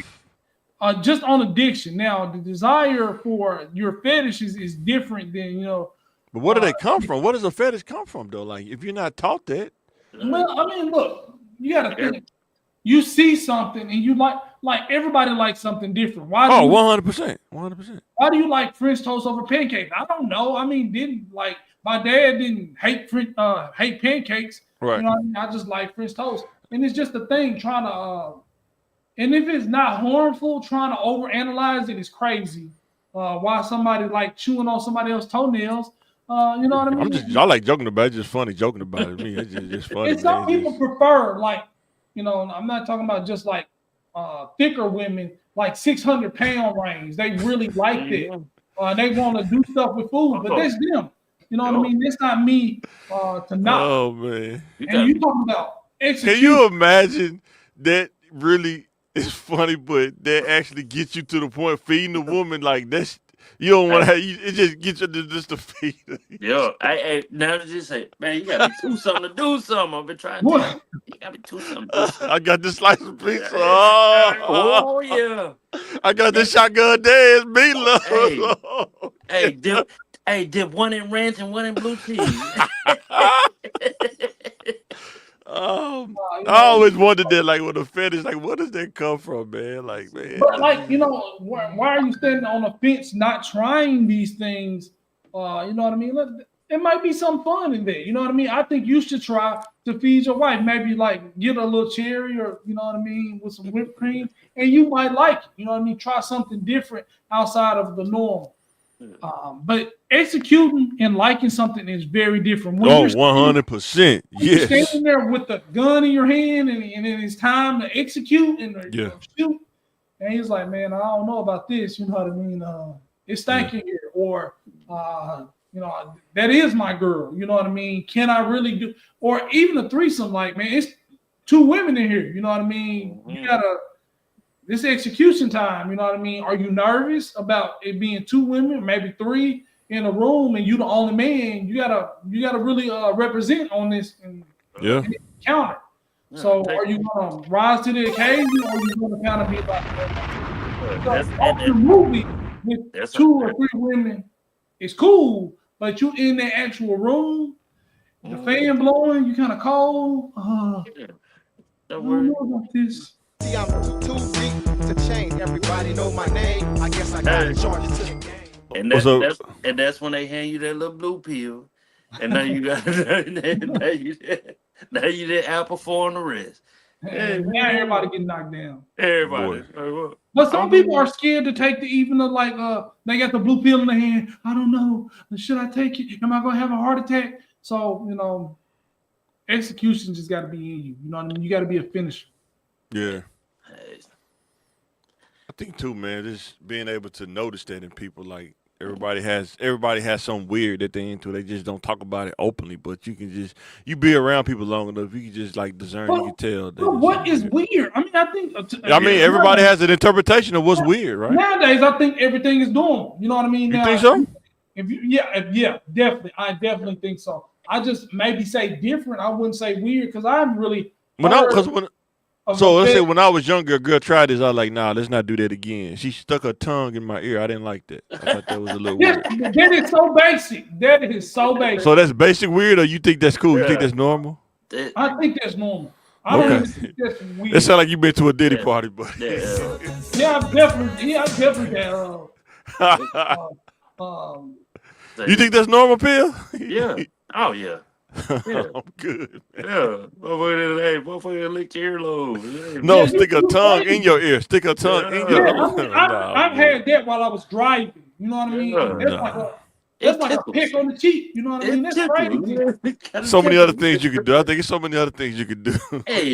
just on addiction. Now, the desire for your fetishes is different than, you know. But where do they come from? Where does a fetish come from, though? Like, if you're not taught that. Well, I mean, look, you got to think. You see something and you like everybody likes something different. Why? 100%. 100%. Why do you like French toast over pancakes? I don't know. I mean, my dad didn't hate pancakes. Right. You know what I mean? I just like French toast. And it's just a thing trying to and if it's not harmful, trying to overanalyze it is crazy. Why somebody like chewing on somebody else's toenails. You know what I mean? I like joking about it. It's just funny joking about it. Me, it's just funny. And some people prefer, like, you know, I'm not talking about just like thicker women, like 600-pound range. They really like that. They want to do stuff with food, but that's them. You know what I mean? That's not me to knock. Oh, man. And you talking about execution. Can you imagine that really is funny, but that actually gets you to the point feeding the woman like that's you don't want to have it just gets you to just to feed her. Yo, hey, now just say, man, you gotta be too something to do something. I've been trying to tell you. You gotta be too something to do something. I got this slice of pizza. Oh yeah. I got this shotgun dance meatloaf. Dip one in ranch and one in blue cheese. I always wondered that, like, with a fetish, like, where does that come from, man? Like, man. But, like, you know, why are you standing on the fence not trying these things? You know what I mean? It might be some fun in there. You know what I mean? I think you should try to feed your wife. Maybe, like, get a little cherry or, you know what I mean, with some whipped cream. And you might like it. You know what I mean? Try something different outside of the norm. But executing and liking something is very different. When 100%. Yes. You're standing there with the gun in your hand and then it's time to execute and shoot. And he's like, man, I don't know about this. You know what I mean? It's stinking here. Or, you know, that is my girl. You know what I mean? Can I really do? Or even a threesome, like, man, it's 2 women in here. You know what I mean? You got to. This execution time, you know what I mean? Are you nervous about it being 2 women, maybe 3 in a room, and you the only man? You gotta really represent on this and counter. So, are you gonna rise to the occasion, or are you gonna kind of be like the movie with 2 or 3 women? It's cool, but you in the actual room, the fan blowing, you kind of cold. I don't know about this. See, I'm too deep to change. Everybody know my name. I guess I gotta charge it to the game. And that's when they hand you that little blue pill, and now you got now you did apple 4 on the rest. Now everybody getting knocked down. Everybody. But some people are scared to take they got the blue pill in their hand. I don't know. Should I take it? Am I gonna have a heart attack? So, execution just gotta be in you. You know what I mean? You gotta be a finisher. Yeah. I think too, man, just being able to notice that in people, like everybody has something weird that they into. They just don't talk about it openly, but you be around people long enough, you can just like discern, you can tell. But what is weird? I mean, I think. Everybody has an interpretation of what's weird, right? Nowadays, I think everything is normal. You know what I mean? You think so? Yeah, definitely. I definitely think so. I just maybe say different. I wouldn't say weird because I'm really. So let's say when I was younger, a girl tried this. I was like, nah, let's not do that again. She stuck her tongue in my ear. I didn't like that. I thought that was a little weird. That is so basic. That is so basic. So that's basic weird, or you think that's cool? You think that's normal? I think that's normal. I don't even think that's weird. It sounds like you've been to a Diddy party, but Yeah, I've definitely had. You think that's normal, Pill? Yeah. Oh yeah. Yeah. I'm good. Yeah. Motherfucker lick your earlobe. No, stick a tongue in your ear. Stick a tongue in your ear. I've had that while I was driving. You know what I mean? That's like a pick on the cheek. You know what I mean? That's crazy. So many other things you could do. I think it's so many other things you could do. Hey,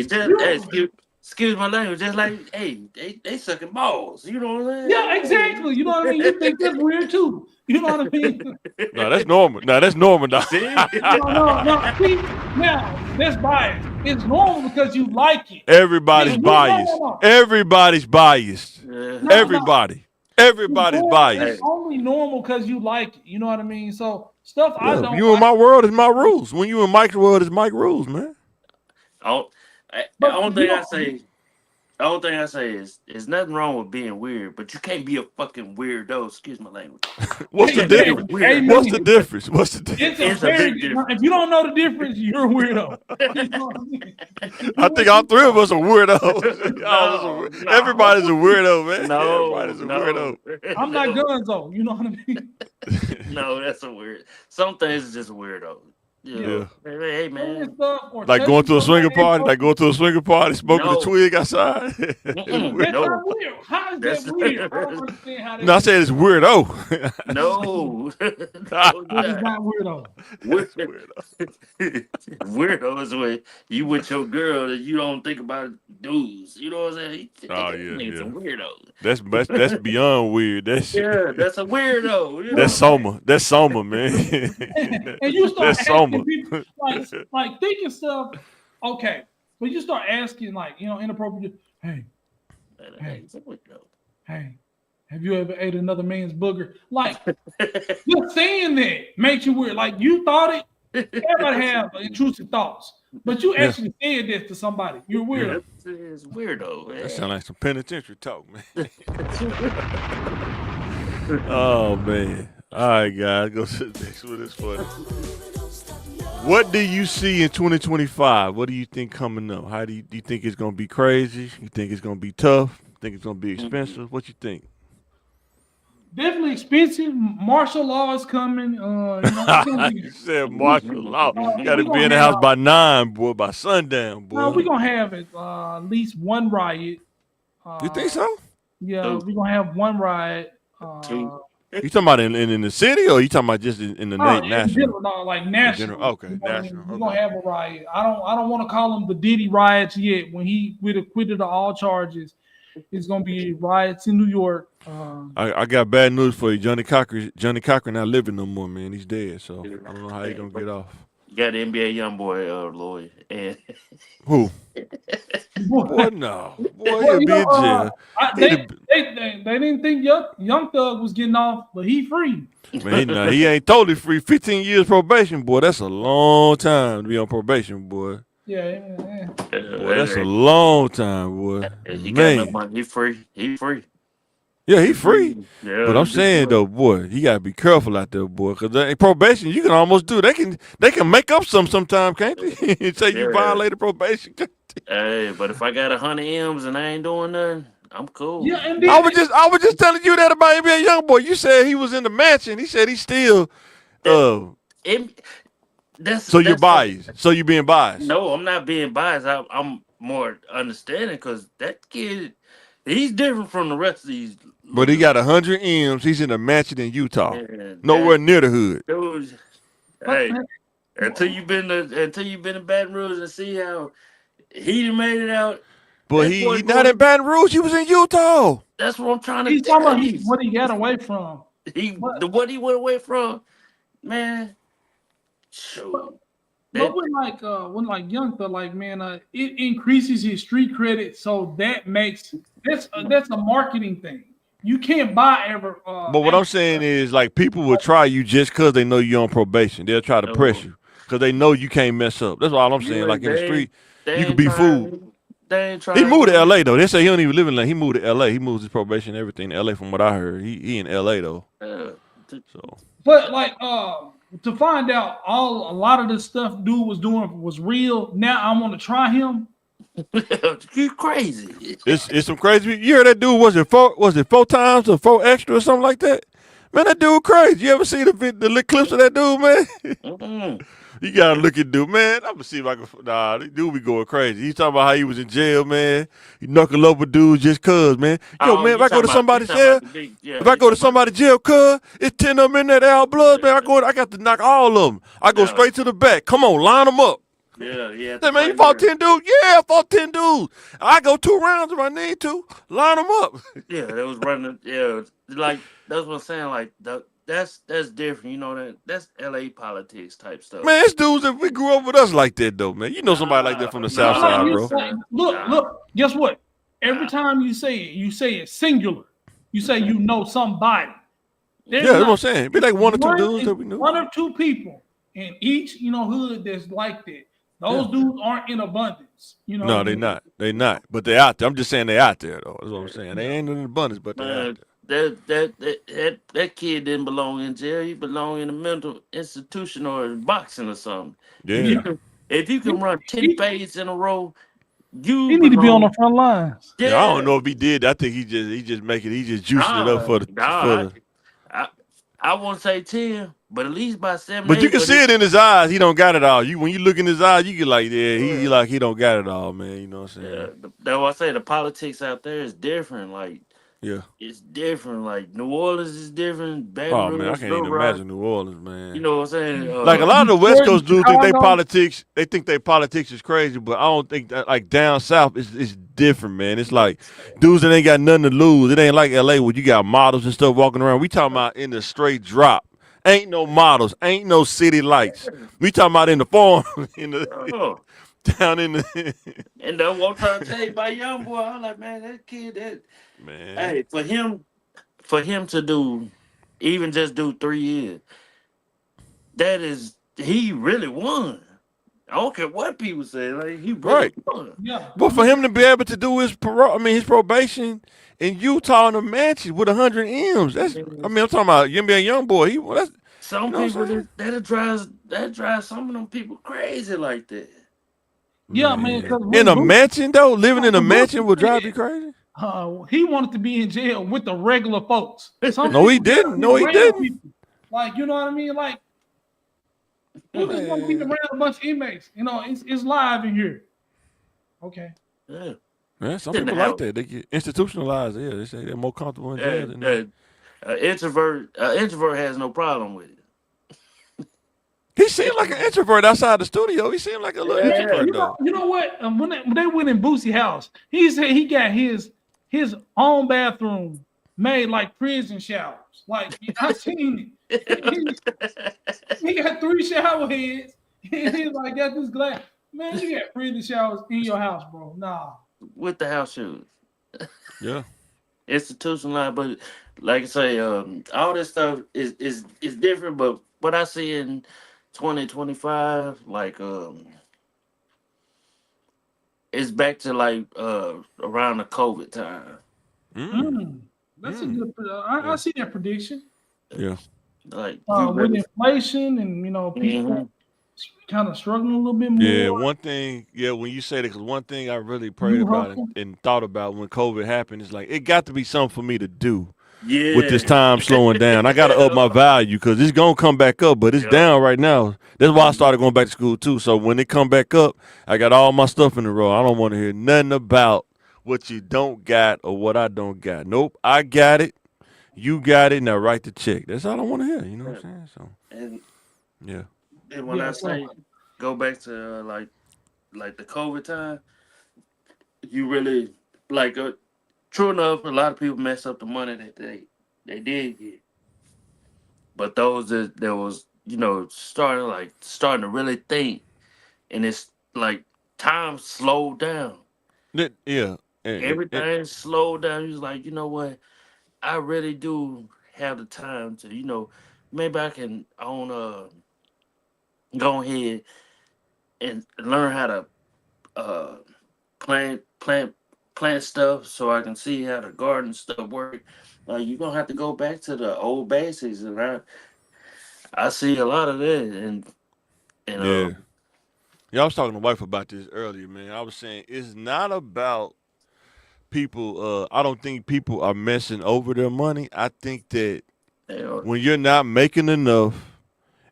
excuse my language. Just like, hey, they sucking balls. You know what I'm saying? Yeah, exactly. You know what I mean? You think that's weird too. You know what I mean? No, that's normal. No, that's normal. No. No. See, now that's biased. It's normal because you like it. Everybody's biased. Everybody's biased. Everybody. Everybody's biased. It's only normal because you like it. You know what I mean? So stuff I don't. You in my world is my rules. When you in Mike's world is Mike rules, man. The only thing I say is there's nothing wrong with being weird, but you can't be a fucking weirdo. Excuse my language. What's the difference? What's the difference? What's the difference? It's a big difference. If you don't know the difference, you're a weirdo. You know what I mean? I think all three of us are weirdos. Everybody's a weirdo, man. Everybody's a weirdo. I'm not Gunzo. You know what I mean? No, that's a weird. Some things is just weirdo. Yeah. Hey, man. Like going to a swinger party, smoking a twig outside. That's not weird. How is that weird? I don't understand how that. No, I said it's weirdo. No. It's not weirdo. Weirdo is when you with your girl that you don't think about dudes. You know what I'm saying? Oh yeah. Some weirdo. That's beyond weird. That's a weirdo. You know? That's Soma. That's Soma, man. And you start that's Soma. People, like thinking stuff. Okay, but you start asking inappropriate. Hey, have you ever ate another man's booger? Like just saying that makes you weird. Like you thought it. Everybody have intrusive thoughts, but you actually said this to somebody. You're weird. It's weirdo. Man. That sounds like some penitentiary talk, man. Oh man. All right, guys, go to the next one. It's funny. What do you see in 2025? What do you think coming up? How do you think it's gonna be crazy? You think it's gonna be tough? Think it's gonna be expensive? What you think? Definitely expensive. Martial law is coming. You said martial law. You got to be in the house by 9, boy. By sundown, boy. We're gonna have at least one riot. You think so? Yeah, we're gonna have one riot. You talking about in the city, or you talking about just in the national? General, no, like national. Okay, national. We're gonna have a riot. I don't want to call them the Diddy riots yet. When he acquitted of all charges, it's gonna be riots in New York. I got bad news for you. Johnny Cochran not living no more, man. He's dead. So I don't know how he's gonna get off. You got the NBA young boy, Lloyd. And who? Boy, no. Boy, he'll be in jail. They didn't think Young Thug was getting off, but he free. Man, he ain't totally free. 15 years probation, boy. That's a long time to be on probation, boy. Yeah. Boy, that's a long time, boy. He got no money. He free. Yeah, he free. Yeah, but I'm saying though, boy, you gotta be careful out there, boy, because probation you can almost do. They can make up sometime, can't they? Say you violated probation. Hey, but if I got 100 M's and I ain't doing nothing, I'm cool. Yeah, and I was just telling you that about NBA YoungBoy. You said he was in the mansion. He said he's still. So you're biased. So you being biased? No, I'm not being biased. I'm more understanding because that kid He's different from the rest of these. But he got 100 M's. He's in a mansion in Utah, Man, nowhere near the hood. Dude, hey, until you've been in Baton Rouge and see how he made it out. But he not in Baton Rouge. He was in Utah. That's what I'm trying to He's tell talking you. about what he got away from. What he went away from, man. Shoot. But when like Young Thug, like man, it increases his street credit, so that's a marketing thing. You can't buy ever. But what I'm saying is, like, people will try you just because they know you're on probation. They'll try to press you because they know you can't mess up. That's all I'm saying. Like in the street, you can be fooled. He moved to LA though. They say he don't even live in LA. He moved to LA. He moves his probation and everything to LA from what I heard. He in LA though. So. But like to find out a lot of the stuff dude was doing was real. Now I want to try him. You crazy. It's some crazy. You heard that dude? Was it 4 times or 4 extra or something like that? Man, that dude crazy. You ever see the clips of that dude, man? You gotta look at dude, man. I'm gonna see if I can. Nah, this dude be going crazy. He's talking about how he was in jail, man. He knuckle up with dudes just cuz, man. Yo, man, if I go to somebody's jail, if I go to somebody's jail, cuz, it's 10 of them in there, they all blood, man. I got to knock all of them. I go straight to the back. Come on, line them up. Yeah. Hey, man, you fought 10 dudes? Yeah, I fought 10 dudes. I go 2 rounds if I need to. Line them up. Yeah, that was running. Yeah, like that's what I'm saying. Like that's different. You know that's LA politics type stuff. Man, it's dudes that we grew up with us like that though, man. You know somebody like that from the South Side, bro. Look. Guess what? Every time you say it singular. You say you know somebody. Yeah, that's what I'm saying. It'd be like 1 or 2 dudes that we knew. 1 or 2 people in each hood that's like that. Those dudes aren't in abundance. No, they not. They not. But they out there. I'm just saying they out there though. That's what I'm saying. They ain't in abundance, but they out there. That kid didn't belong in jail. He belonged in a mental institution or boxing or something. Yeah. If you can run 10 fades in a row, he need to be on the front lines. Yeah, I don't know if he did. I think he just juicing it up for the. I won't say 10, but at least by 7. But you can see it in his eyes. He don't got it all. When you look in his eyes, you get like, yeah, he don't got it all, man. You know what I'm saying? Yeah, that's why I say the politics out there is different. Like, yeah, it's different. Like New Orleans is different. Oh man, I can't even imagine New Orleans, man. You know what I'm saying? Like a lot of the West Coast dudes think their politics is crazy, but I don't think that like down south is different, man. It's like dudes that ain't got nothing to lose. It ain't like LA where you got models and stuff walking around. We talking about in the straight drop. Ain't no models, ain't no city lights. We talking about in the farm, down in the. And then one time tell you about young boy, I'm like, man, that kid, man. Hey, for him to do, even just do 3 years, he really won. I don't care what people say, like he really won. Yeah. But for him to be able to do his probation in Utah in a mansion with 100 M's, I'm talking about you being a young boy. Some people that drives some of them people crazy like that. Yeah, man. In a mansion though, living in a mansion would drive you crazy. He wanted to be in jail with the regular folks. No, he didn't. No, he didn't. People. Like, you know what I mean? Like, we just want to be around a bunch of inmates. It's live in here. Okay. Yeah, some people like that. They get institutionalized. Yeah, they say they're more comfortable in jail than that. Introvert has no problem with it. He seemed like an introvert outside the studio. He seemed like a little introvert, though. You know what? When they went in Boosie house, he said he got his own bathroom made like prison showers. Like, I seen it. He got 3 shower heads. He's like, got this glass. Man, you got prison showers in your house, bro. Nah. With the house shoes. Yeah. Institutionalized, but like I say, all this stuff is different, but what I see in 2025, like it's back to like around the COVID time. That's a good. I see that prediction. Yeah. Like with inflation and people kind of struggling a little bit more. Yeah, one thing. Yeah, when you say that, because one thing I really prayed about and thought about when COVID happened is like it got to be something for me to do. Yeah. With this time slowing down, I got to up my value because it's gonna come back up, but it's down right now. That's why I started going back to school too. So when it come back up, I got all my stuff in a row. I don't want to hear nothing about what you don't got or what I don't got. Nope, I got it. You got it. Now write the check. That's all I want to hear. You know what I'm saying? So And yeah. and when Yeah, I so- say go back to like the COVID time, you really like true enough. A lot of people mess up the money that they did get, but those that was starting to really think, and it's like time slowed down. Yeah. Everything slowed down. He was like, you know what? I really do have the time to, maybe I can go ahead and learn how to plant stuff so I can see how the garden stuff work. Like you're gonna have to go back to the old basics, and I see a lot of that, and Yeah. Yeah, I was talking to my wife about this earlier, man. I was saying it's not about people. I don't think people are messing over their money. I think that when you're not making enough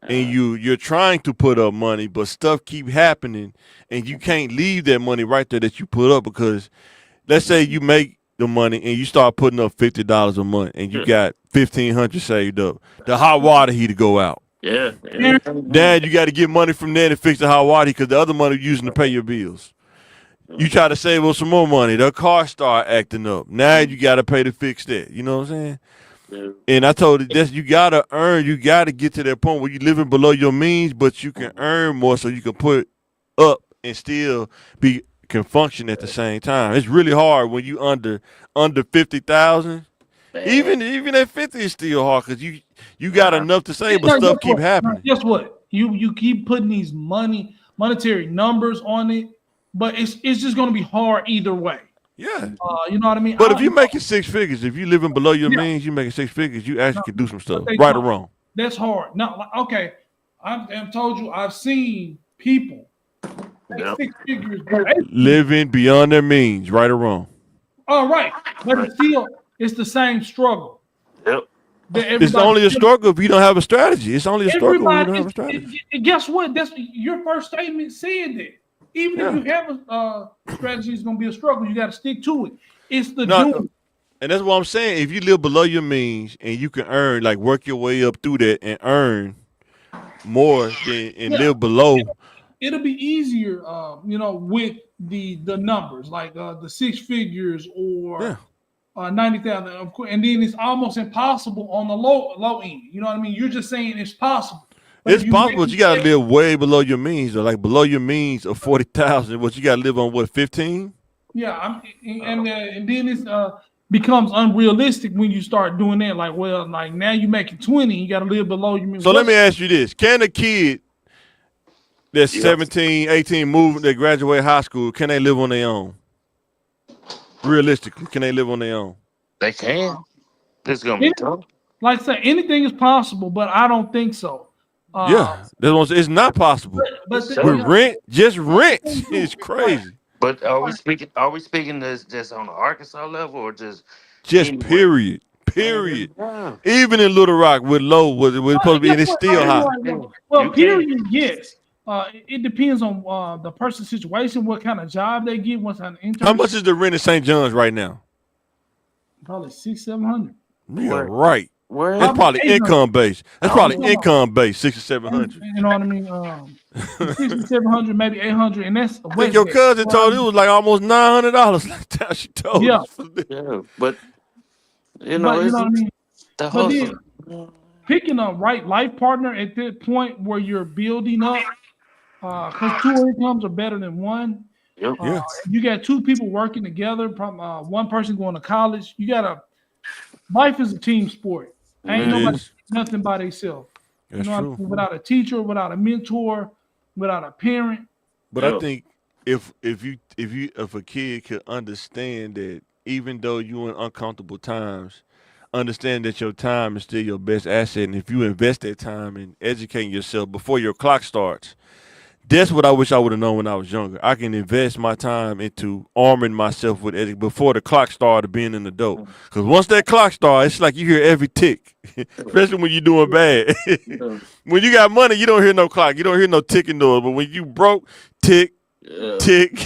and you're trying to put up money, but stuff keep happening, and you can't leave that money right there that you put up because, let's say you make the money and you start putting up $50 a month, and you got $1,500 saved up. The hot water heater go out. yeah. Dad, you got to get money from there to fix the hot water because the other money you're using to pay your bills. You try to save up some more money. The car start acting up. Now you got to pay to fix that. You know what I'm saying? Yeah. And I told her this: you got to earn. You got to get to that point where you're living below your means, but you can earn more so you can put up and still can function at the same time. It's really hard when you under 50,000. Even at 50 is still hard because you got enough to save, but stuff keep happening. Guess what? You keep putting these monetary numbers on it, but it's just going to be hard either way. Yeah. You know what I mean? But if you're making six figures, if you're living below your means, you're making six figures, you actually can do some stuff, right or wrong. That's hard. No, okay. I've told you I've seen people make 6 figures. Living beyond their means, right or wrong. All right, but it's the same struggle. Yep. It's only a struggle if you don't have a strategy. It's only a struggle if you don't have a strategy. Guess what? That's your first statement said that. Even if you have a strategy, it's going to be a struggle. You got to stick to it. It's the doing. And that's what I'm saying. If you live below your means and you can earn, like work your way up through that and earn more and live below. It'll be easier, with the numbers, like the 6 figures or 90,000. Of course, and then it's almost impossible on the low end. You know what I mean? You're just saying it's possible. It's possible, but you gotta live way below your means, or like below your means of 40,000. What you gotta live on? What 15? Yeah, and then it becomes unrealistic when you start doing that. Like, well, like now you're making 20, you gotta live below your means. So let me ask you this: can a kid that's 17, 18, that graduate high school, can they live on their own? Realistically, can they live on their own? They can. This is gonna be tough. Like I said, anything is possible, but I don't think so. It's not possible. But rent is crazy. But are we speaking this just on the Arkansas level or just anywhere? Period. Yeah. Even in Little Rock with low, was supposed to be, and it's still high. Well, period. Yes. It depends on the person's situation, what kind of job they get, what kind of internship. How much is the rent in St. John's right now? Probably $600-700. Yeah, right. That's probably income based. That's probably income based, $600-700. You know what I mean? $600-700, maybe $800, and that's. I think your cousin told it was like almost $900. Like that she told. Yeah, but you know what I mean? The hustle. Picking a right life partner at that point where you're building up, because 2 incomes are better than one. You got 2 people working together. One person going to college. Life is a team sport. Ain't nobody nothing by themselves. That's true. Without a teacher, without a mentor, without a parent. But I think if a kid could understand that even though you're in uncomfortable times, understand that your time is still your best asset, and if you invest that time in educating yourself before your clock starts, that's what I wish I would have known when I was younger. I can invest my time into arming myself with education before the clock started being in the dope. Because once that clock starts, it's like you hear every tick, especially when you're doing bad. When you got money, you don't hear no clock. You don't hear no ticking noise. But when you broke, tick, tick,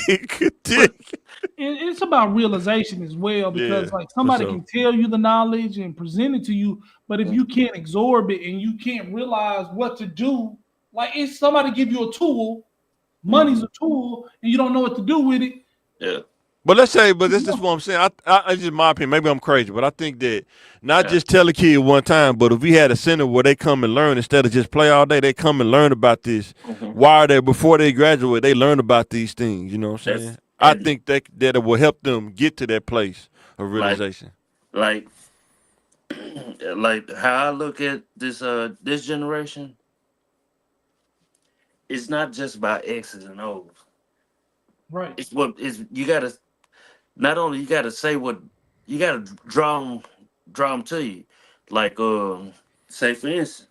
tick. it's about realization as well, because Yeah, like for somebody sure. can tell you the knowledge and present it to you, but if you can't absorb it and you can't realize what to do, like if somebody give you a tool, money's a tool, and you don't know what to do with it. Yeah. But let's say, but this is what I'm saying. It's just my opinion. Maybe I'm crazy, but I think that not just tell a kid one time, but if we had a center where they come and learn instead of just play all day, they come and learn about this. While they before they graduate, they learn about these things. You know what I'm saying? I think that it will help them get to that place of realization. like like how I look at this generation, it's not just about X's and O's. Right. It's what is you gotta not only you gotta say what you gotta draw them to you. Like say for instance,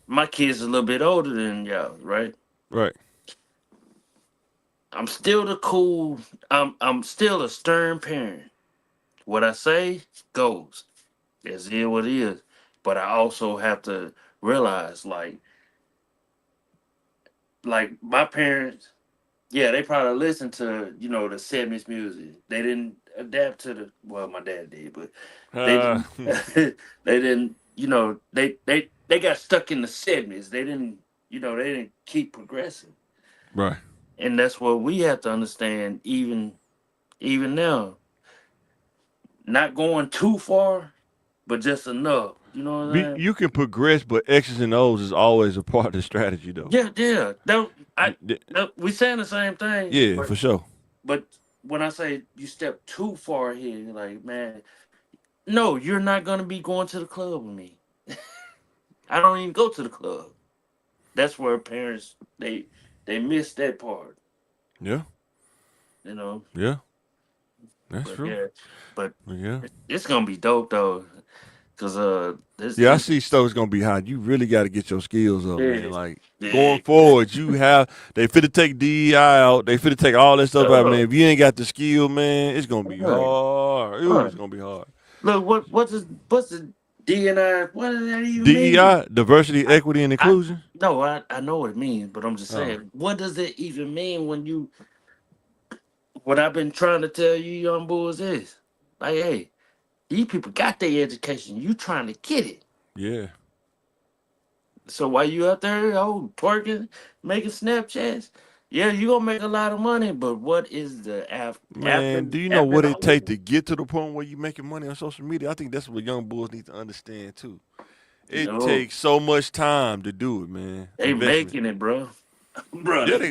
my kids are a little bit older than y'all, right? Right. I'm still the cool. I'm still a stern parent. What I say goes. That's it. What it is. But I also have to realize, like my parents, yeah, they probably listened to the '70s music. They didn't adapt to the well, my dad did, but they Uh, didn't. They didn't. They got stuck in the '70s. They didn't. They didn't keep progressing. right. And that's what we have to understand. Even now, not going too far, but just enough. You know what I'm saying? You can progress, but X's and O's is always a part of the strategy, though. Yeah, yeah. We saying the same thing. Yeah, for sure. But when I say you step too far here, you're like, man, no, you're not gonna be going to the club with me. I don't even go to the club. That's where parents they miss that part. Yeah. You know. Yeah. That's But true. yeah, but Yeah. it's gonna be dope though, cause this. Yeah, I see Stokes gonna be hot. You really got to get your skills up, man. Yeah, Like yeah. going forward, they fit to take DEI out. They fit to take all that stuff out, man. If you ain't got the skill, man, it's gonna be hard. It's gonna be hard. Look, what's the DNI? What does that even mean? DEI, diversity, equity, and inclusion. No, I know what it means, but I'm just Oh. saying, what does it even mean when you? What I've been trying to tell you, young boys, is like, hey, these people got their education. You trying to get it. Yeah. So while you out there, twerking, making Snapchats, yeah, you gonna make a lot of money. But what is the after? Man, do you know what it takes to get to the point where you making money on social media? I think that's what young bulls need to understand too. It takes so much time to do it, man. They Investment. making it, bro. Bro, Yeah, they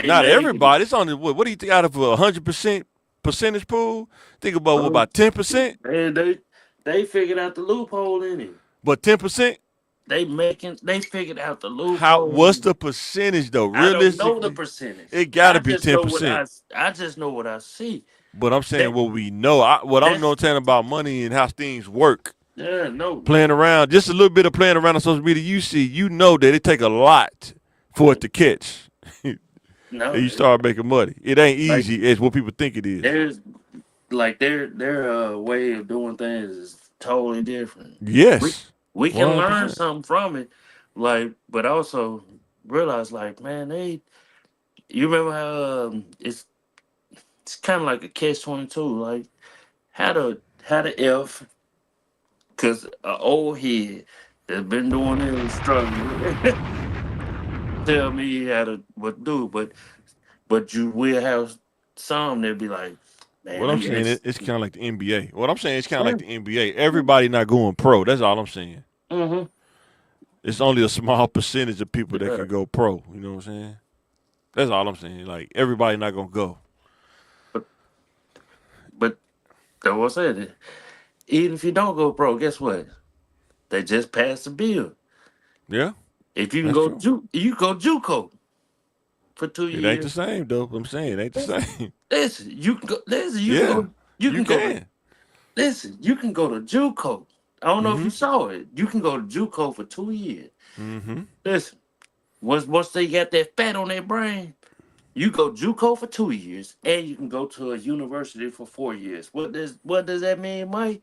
not making everybody. It's only what do you think out of 100% percentage pool? Think about what about 10%? They figured out the loophole in it. But 10%? They figured out the loophole. What's the percentage though? Realistically, I don't know the percentage. It gotta be 10%. I just know what I see. But I'm saying what we know. I'm not saying about money and how things work. Yeah, no. Playing around, just a little bit of playing around on social media, you know that it take a lot for it to catch. No, and you start making money. It ain't easy as what people think it is. There's their way of doing things is totally different. Yes. We can 100%. learn something from it, but also realize, man, you remember how it's kind of like a catch-22, like how the F, because an old head that's been doing it and struggling tell me what to do, but you will have some that be like, man. What I'm saying, it's kind of like the NBA. What I'm saying, it's kind of like the NBA. Everybody not going pro. That's all I'm saying. Mm-hmm. It's only a small percentage of people that can go pro. You know what I'm saying? That's all I'm saying. Like everybody not gonna go. But that's what I said. Even if you don't go pro, guess what? They just passed a bill. Yeah. If you can go, you go JUCO for 2 years. It ain't the same though. I'm saying it ain't the same. Listen, you can go. Listen, you can go. Listen, you can go to JUCO. I don't know if you saw it. You can go to JUCO for 2 years. Mm-hmm. Listen, once they got that fat on their brain, you go JUCO for 2 years, and you can go to a university for 4 years. What does that mean, Mike?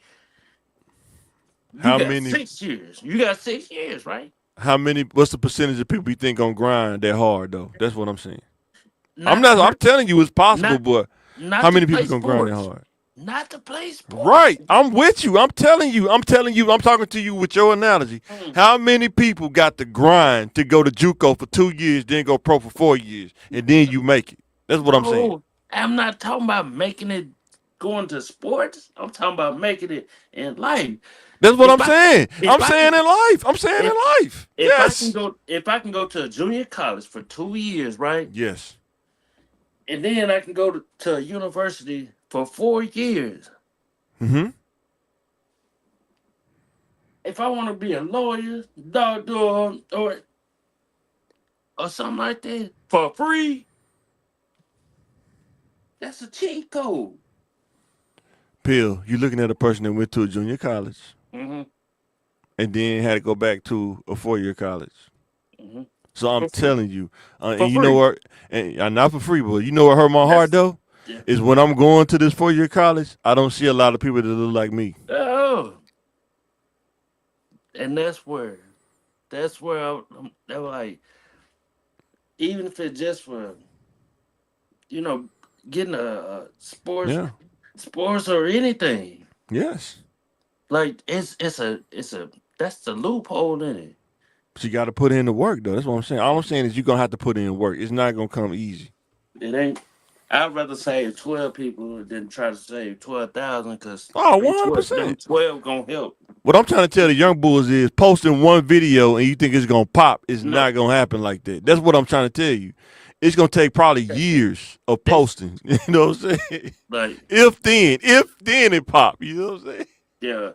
How many? 6 years. You got 6 years, right? How many? What's the percentage of people you think gonna grind that hard though? That's what I'm saying. I'm telling you, it's possible, not, but not how to many play people gonna grind that sports. hard? Not to play sports. Right. I'm with you. I'm telling you. I'm talking to you with your analogy. How many people got the grind to go to JUCO for 2 years, then go pro for 4 years, and then you make it? That's what I'm saying. No, I'm not talking about making it going to sports. I'm talking about making it in life. That's what I'm If I saying. I'm if I saying can in life. I'm saying in life. if I can Yes. go if I can go to a junior college for 2 years, right? Yes. And then I can go to a university for 4 years. Mm-hmm. If I want to be a lawyer, doctor, or something like that for free, that's a cheat code. Pill, you looking at a person that went to a junior college Mm-hmm. and then had to go back to a 4-year college. Mm-hmm. So I'm telling you, For and you free. know what? And not for free, but you know what hurt my heart though? Yeah. Is when I'm going to this 4-year college, I don't see a lot of people that look like me. Oh, and that's where they're like, even if it's just for, getting a sports Yeah. sports or anything, Yes. like it's a that's the loophole in it. But you got to put in the work though. That's what I'm saying. All I'm saying is you're gonna have to put in work. It's not gonna come easy. It ain't. I'd rather save 12 people than try to save 12,000 because Oh, 100%. 12 gonna help. What I'm trying to tell the young bulls is posting one video and you think it's gonna pop is No. not gonna happen like that. That's what I'm trying to tell you. It's gonna take probably years of posting. You know what I'm saying? Like, If then it pop. You know what I'm saying? yeah.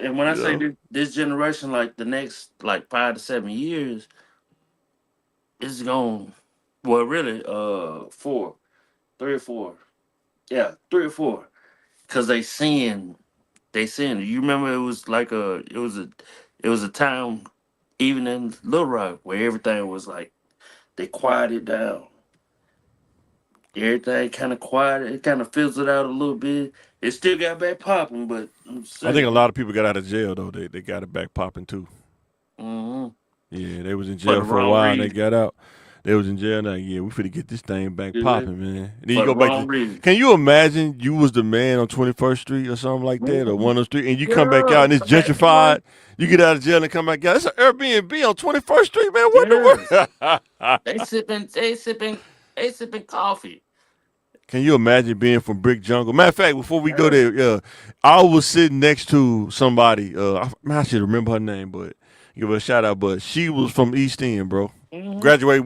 And when I say Yeah. this generation, like the next 5 to 7 years, it's going, well, really, 4, 3 or 4. Yeah, 3 or 4. Because they seeing it. You remember it was it was a time, even in Little Rock, where everything was like, they quieted down. Everything kind of quiet. It kind of fizzled out a little bit. It still got back popping, but I'm I think a lot of people got out of jail though. They got it back popping too. Mm-hmm. Yeah, they was in For jail the for a wrong while and they reason. got out. They was in jail now. Yeah, we finna get this thing back Yeah. popping, man. And then For you go the back wrong to. reason. Can you imagine you was the man on 21st Street or something like that, or one of the street, and you come back out and it's Yeah. gentrified. You get out of jail and come back out. It's an Airbnb on 21st Street, man. What the world? They sipping coffee. Can you imagine being from Brick Jungle? Matter of fact, before we go there, I was sitting next to somebody. I should remember her name, but give her a shout out. But she was from East End, bro. Mm-hmm.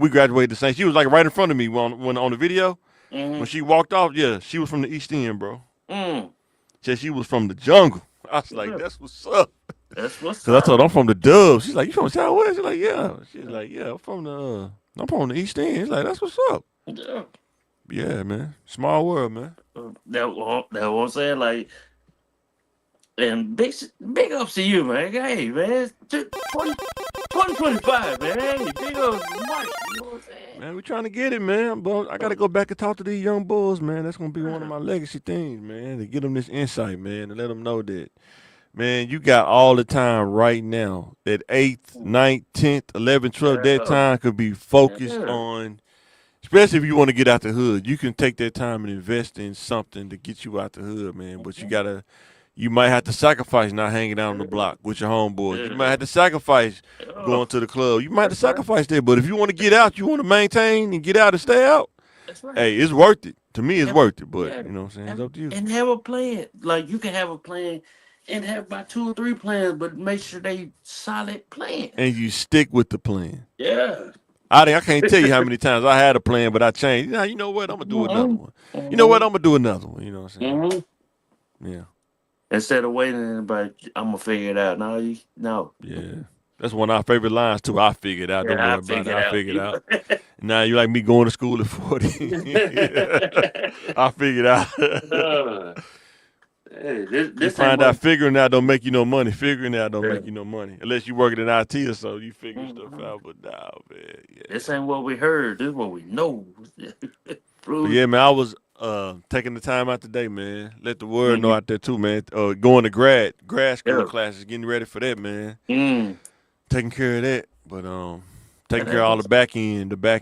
We graduated the same. She was like right in front of me when on the video. Mm-hmm. When she walked off, yeah, she was from the East End, bro. Mm. Said she was from the jungle. I was like, that's what's up. That's what's Cause I up. told her I'm from the Dubs. She's like, you from Southwest? She's like, yeah. She's like, yeah, I'm from the East End. He's like, that's what's up. Yeah. Yeah, man. Small world, man. That what I'm saying. Like, and big ups to you, man. Hey, man, 2025, man. Hey, big ups to Mike. You know what I'm saying? Man, we trying to get it, man. But I gotta go back and talk to these young bulls, man. That's gonna be one of my legacy things, man. To get them this insight, man, and let them know that, man, you got all the time right now. That 8th, 9th, 10th, 11th, 12th, that time could be focused on. Especially if you want to get out the hood, you can take that time and invest in something to get you out the hood, man. But you might have to sacrifice not hanging out on the block with your homeboys. You might have to sacrifice going to the club. You might have to sacrifice that. But if you want to get out, you want to maintain and get out and stay out, That's right. hey, it's worth it. To me, it's worth it. But, you know what I'm saying? It's up to you. And have a plan. Like, you can have a plan and have about 2 or 3 plans, but make sure they solid plans. And you stick with the plan. Yeah. I can't tell you how many times I had a plan, but I changed. You know what? I'm going to do another one. You know what? I'm going to do another one. You know what I'm saying? Mm-hmm. Yeah. Instead of waiting, but I'm going to figure it out. No. Yeah. That's one of our favorite lines, too. I figured out. Don't worry about it. I figured out. Now you like me going to school at 40. I figured out. Hey, you this find out figuring out don't make you no money. Figuring out don't make you no money. Unless you working in IT or so, you figure stuff out. But nah, man. Yeah. This ain't what we heard. This is what we know. But yeah, man, I was taking the time out today, man. Let the word know out there too, man. Going to grad school classes, getting ready for that, man. Taking care of that. But taking care of all the back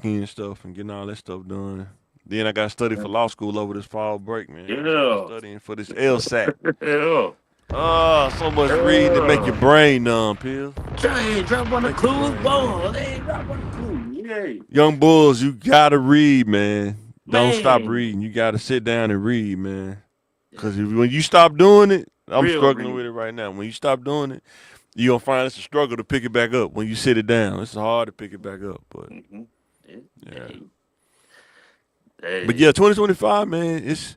end stuff, and getting all that stuff done. Then I got to study for law school over this fall break, man. Yeah. Studying for this LSAT. Yeah. Oh, so much reading to make your brain numb, Pill. They ain't drop on the clues, boy. They ain't drop on the clues. Yeah. Young bulls, you gotta read, man. Don't stop Man. reading. You gotta sit down and read, man. Because when you stop doing it, I'm Real struggling read. with it right now. When you stop doing it, you're gonna find it's a struggle to pick it back up. When you sit it down, it's hard to pick it back up. But Mhm. yeah. Hey. But yeah, 2025, man, it's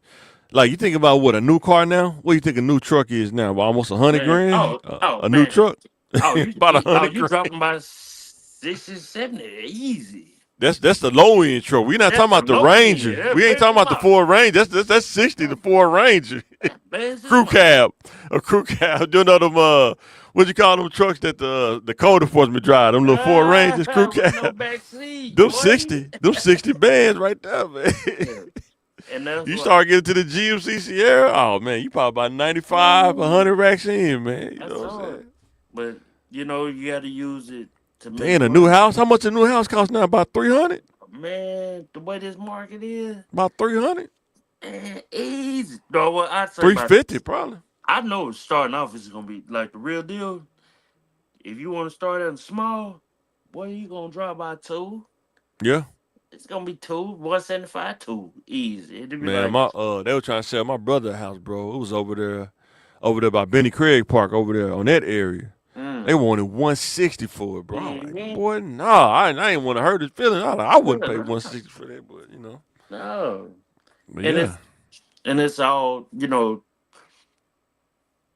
like you think about what a new car now. What do you think a new truck is now? About almost $100 Man. grand. Oh, a new man. truck. Oh, you, About oh, $100 you grand. dropping by 60, 70, easy. That's the low end truck. We're not That's talking about the the low Ranger. end. We ain't talking about the Ford Ranger. That's 60, the Ford Ranger. Crew cab. A crew cab. You know them what you call them trucks that the code enforcement drive? Them little Ford Rangers, crew cab. No backseat, Them boy. 60 bands right there, man. And that's You what- start getting to the GMC Sierra, oh man, you probably about 95, 100 racks in, man. You That's know what I'm all. saying? But you know, you got to use it to make Damn, a money. new house. How much a new house cost now? About 300? Man, the way this market is, About 300? man, easy. No, well, I'd say about 350 probably. I know starting off is gonna be like the real deal. If you want to start out small, boy, you gonna drop by 2. Yeah. It's gonna be 2, 175, 2, easy. It'll be Man, like, they were trying to sell my brother's house, bro. It was over there by Benny Craig Park over there on that area. They wanted 160 for it, bro. I'm like, Mhm. boy, no, I ain't want to hurt his feelings. I wouldn't pay 160 for that, but you know. no. But And yeah. it's all, you know,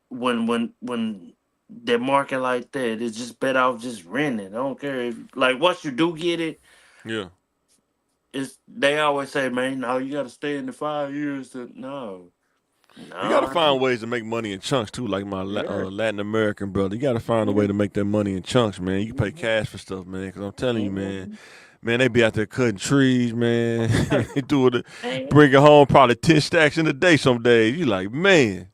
when that market like that, it's just better off just renting. I don't care if like once you do get it, Yeah. it's they always say, man, no, you gotta stay in the 5 years to no. You gotta find ways to make money in chunks too, like my Yeah. Latin American brother. You gotta find a way to make that money in chunks, man. You pay cash for stuff, man. Because I'm telling you, man, they be out there cutting trees, man. Bringing home probably 10 stacks in a day some days. You like, man.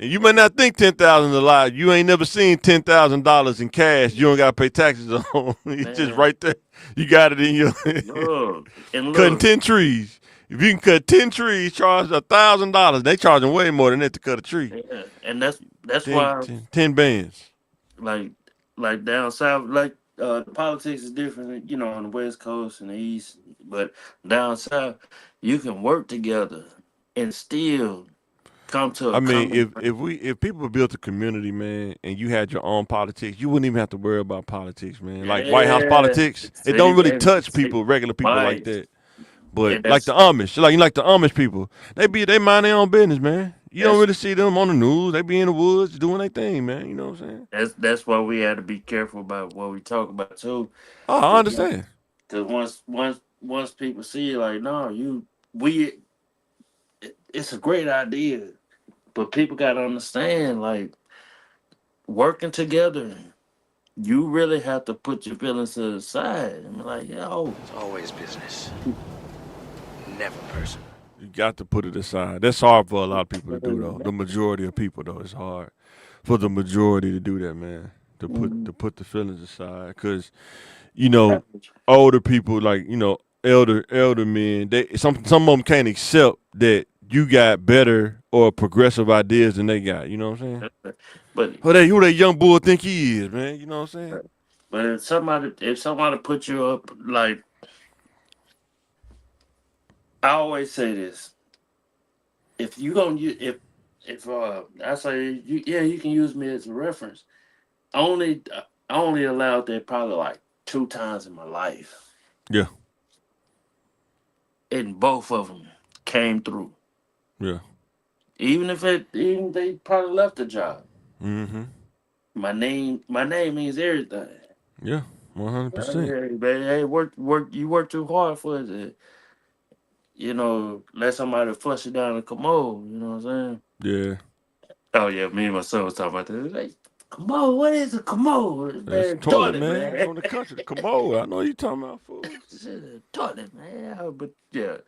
And you may not think 10,000 a lot. You ain't never seen $10,000 in cash. You don't gotta pay taxes on. It's just right there. You got it in your And cutting look, 10 trees. If you can cut 10 trees, charge $1,000. They charging way more than that to cut a tree. yeah, and that's 10, why 10 bands. like down south, like the politics is different, you know, on the West Coast and the East, but down south, you can work together and still come to. I mean, if people built a community, man, and you had your own politics, you wouldn't even have to worry about politics, man. Like White House politics, it don't really touch people, regular people like that. But like the Amish, like the Amish people, they mind their own business, man. You don't really see them on the news. They be in the woods doing their thing, man. You know what I'm saying? That's why we had to be careful about what we talk about too. Oh, I understand. Because once people see it, like, no, it's a great idea, but people gotta understand, like, working together, you really have to put your feelings to the side and be like, yo, It's always business, never personal. You got to put it aside. That's hard for a lot of people to do, though. The majority of people, though, it's hard for the majority to do that, man. To put the feelings aside, because you know, older people, like, you know, elder men, some of them can't accept that you got better or progressive ideas than they got. You know what I'm saying? but who that young bull think he is, man? You know what I'm saying? But if somebody put you up, like, I always say this: if you gonna if I say you can use me as a reference. I only allowed that probably like 2 times in my life. Yeah. And both of them came through. Yeah. Even they probably left the job. Mm-hmm. My name means everything. Yeah, 100%. Hey, you work too hard for it. You know, let somebody flush it down the commode. You know what I'm saying? Yeah. Oh yeah, me and my son was talking about that. Like, commode, what is a commode? That's toilet, man. From the country, commode. I know you talking about, fool. Toilet, man. But yeah.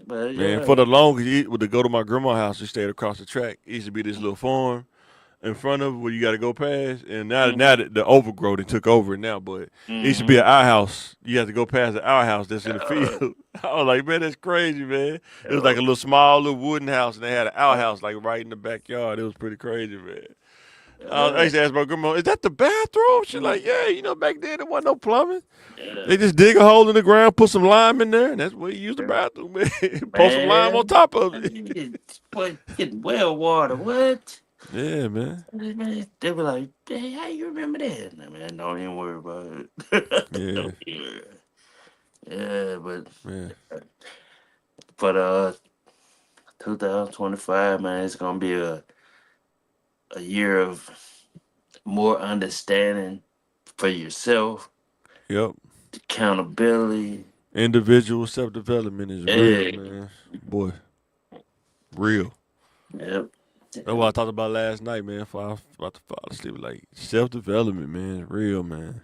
But man, for the longest, to go to my grandma's house, we stayed across the track. It used to be this little farm. in front of where you got to go past, and now the overgrowth it took over it now. But it used to be an outhouse. You had to go past the outhouse that's in the field. I was like, man, that's crazy, man. It was like a little small little wooden house, and they had an outhouse like right in the backyard. It was pretty crazy, man. I used to ask my grandma, "Is that the bathroom?" She's like, "Yeah, you know, back then there wasn't no plumbing. They just dig a hole in the ground, put some lime in there, and that's where you use the bathroom, man. Pour some lime on top of it." Get well water. What? Yeah, man. They were like, "Hey, how you remember that?" Man, don't even worry about it. Yeah, but for 2025, man, it's gonna be a year of more understanding for yourself. Yep. Accountability. Individual self-development is real, man. Boy, real. Yep. That's what I talked about last night, man. Before I was about to fall asleep, like self-development, man, is real, man.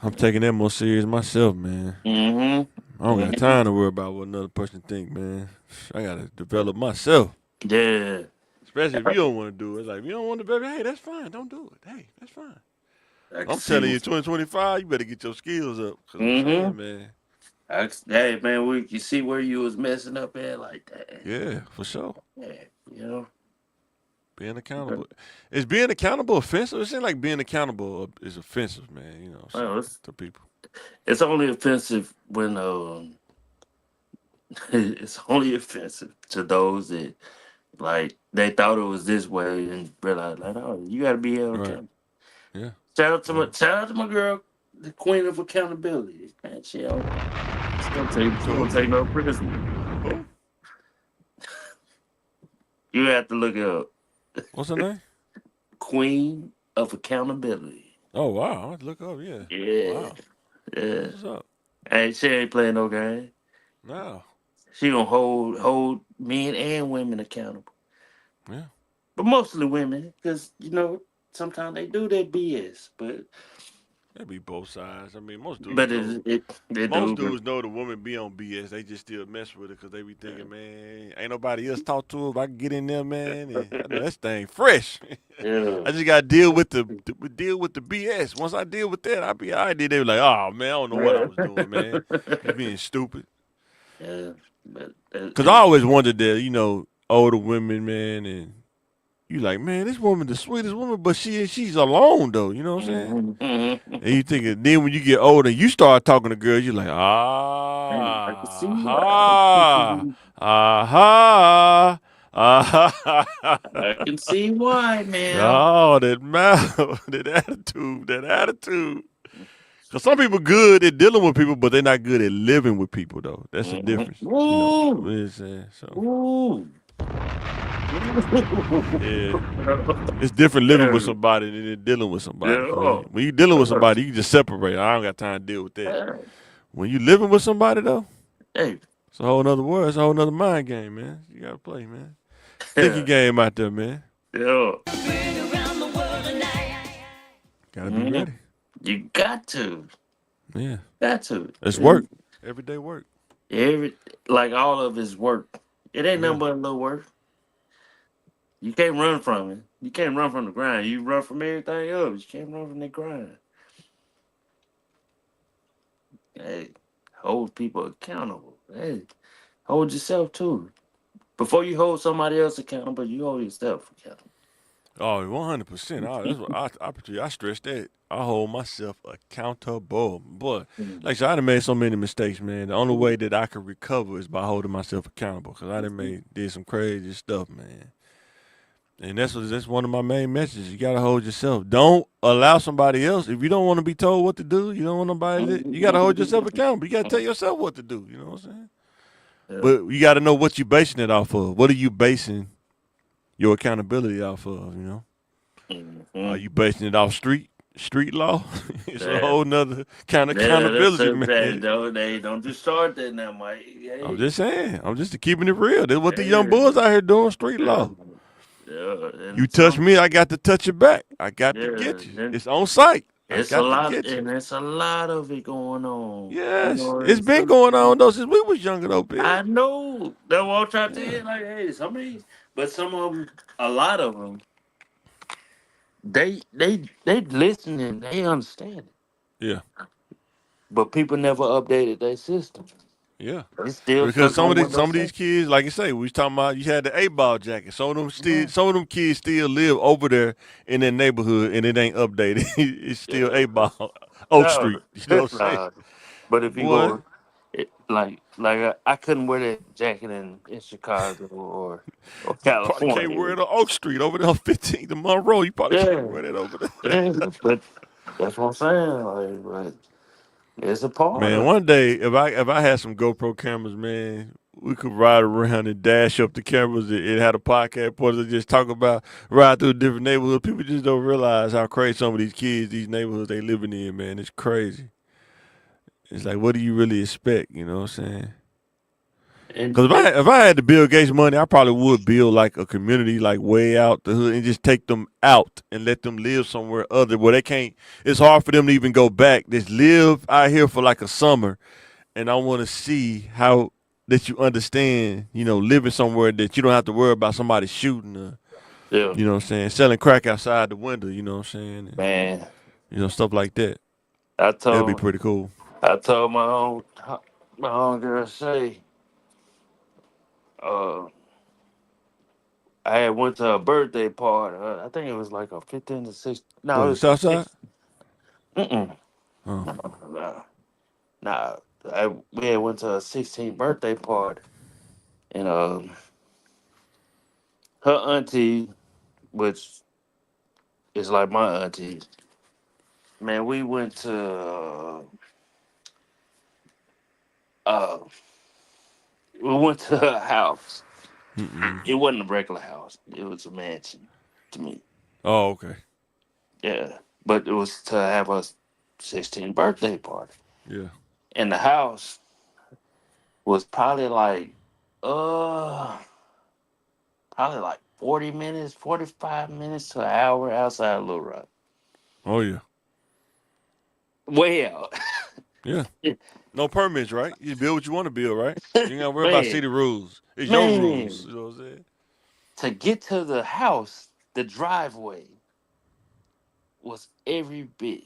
I'm taking that more serious myself, man. I don't got time to worry about what another person think, man. I gotta develop myself. Yeah. Especially if you don't want to do it. Like, if you don't want to develop, hey, that's fine. Don't do it. Hey, that's fine. I'm telling you, 2025, you better get your skills up. 'Cause I'm saying, man. Hey, man, we can see where you was messing up at like that. Yeah, for sure. Yeah, you know. Being accountable. Is being accountable offensive? It seems like being accountable is offensive, man, you know, to people. It's only offensive when it's only offensive to those that like they thought it was this way and realized like, oh, you gotta be held accountable. Yeah. Shout out to my girl, the queen of accountability. Man, she don't take no prisoners. You have to look it up. What's her name? Queen of accountability. Oh wow, I have to look up, yeah. Yeah. Wow. Yeah. What's up? Hey, she ain't playing no game. No. She gonna hold men and women accountable. Yeah. But mostly women, because you know, sometimes they do that BS, but That'd be both sides. I mean, most dudes. but Most dudes know the woman be on BS. They just still mess with it because they be thinking, man, ain't nobody else talk to her. If I can get in there, man, and I know that thing fresh. Yeah. I just gotta deal with the BS. Once I deal with that, I be all right. They be like, oh man, I don't know what I was doing, man. You being stupid. Yeah, but Because I always wondered that, you know, older women, man, and you like, man, this woman the sweetest woman, but she's alone though. You know what I'm saying? And you think, then when you get older, you start talking to girls, you're like, I can see why, man. Oh, that mouth, that attitude. Because some people good at dealing with people, but they're not good at living with people, though. That's the difference. You know what I'm saying? So, yeah. It's different living with somebody than dealing with somebody. Yeah. When you dealing with somebody, you can just separate. I don't got time to deal with that. When you living with somebody, though, hey, it's a whole nother world. It's a whole nother mind game, man. You got to play, man. Thinking game out there, man. Yeah. Got to be ready. You got to. Yeah. Got to. It's work. Everyday work. Like all of his work. It ain't nothing but a little work. You can't run from it. You can't run from the grind. You run from everything else. You can't run from the grind. Hey, hold people accountable. Hey, hold yourself too. Before you hold somebody else accountable, you hold yourself accountable. Oh, 100%. That's what I stress that. I hold myself accountable. Boy, like I said, I done made so many mistakes, man. The only way that I can recover is by holding myself accountable because I did some crazy stuff, man. And that's one of my main messages. You got to hold yourself. Don't allow somebody else. If you don't want to be told what to do, you don't want nobody you got to hold yourself accountable. You got to tell yourself what to do. You know what I'm saying? Yeah. But you got to know what you're basing it off of. What are you basing your accountability off of, you know? Are you basing it off street law? It's a whole nother kind of accountability, man. Don't just start that now, Mike. Hey. I'm just saying. I'm just keeping it real. That's what the young boys out here doing, street law. Yeah, you touch me, I got to touch it back. I got to get you. It's on site. It's a lot, and it's a lot of it going on. Yes, it's been going on though since we was younger though, Bill. I know. That's what I'm trying to tell you. Like, hey, some of them, a lot of them, they listening, they understand it, Yeah. but people never updated their system. Yeah. They still Because stuck on some Windows of these 7. kids, like you say, we was talking about you had the 8-ball jacket. Mhm. Some of them kids still live over there in their neighborhood and it ain't updated. It's still Yeah, 8-ball Oak no, Street. You know what I'm saying? nah. But if you Boy. go, I couldn't wear that jacket in Chicago or Probably can't wear California. it on Oak Street over there on 15th to Monroe. You probably can't Yeah, wear that over there. yeah, but that's what I'm saying. But it's a part Man, of one day if I had some GoPro cameras, man, we could ride around and dash up the cameras. It had a podcast part to just talk about ride through different neighborhoods. People just don't realize how crazy some of these kids, these neighborhoods they living in, man. It's crazy. It's like, what do you really expect? You know what I'm saying? and Because if I had the Bill Gates money, I probably would build like a community like way out the hood and just take them out and let them live somewhere other where they can't. It's hard for them to even go back. Just live out here for like a summer, and I want to see how that you understand. You know, living somewhere that you don't have to worry about somebody shooting. yeah, You know what I'm saying? Selling crack outside the window. You know what I'm saying? And, man, you know, stuff like that. I That'd be told pretty cool. I told my own girl say, uh, I had went to a birthday party. I think it was like a 15 to 16. No, What it the was South Side? 6. Mm-mm. Oh, No, nah. We had went to a 16th birthday party, and her auntie, which is like my auntie, man, uh we went to her house. mm-mm. It wasn't a regular house. It was a mansion to me. Oh, okay. Yeah. But it was to have a 16th birthday party. Yeah. And the house was uh probably like 40 minutes, 45 minutes to an hour outside of Little Rock. Oh, yeah. Way out. Yeah. No permits, right? You build what you want to build, right? You ain't gotta worry about man, city rules. It's your rules. man. You know what I'm saying? To get to the house, the driveway was every bit.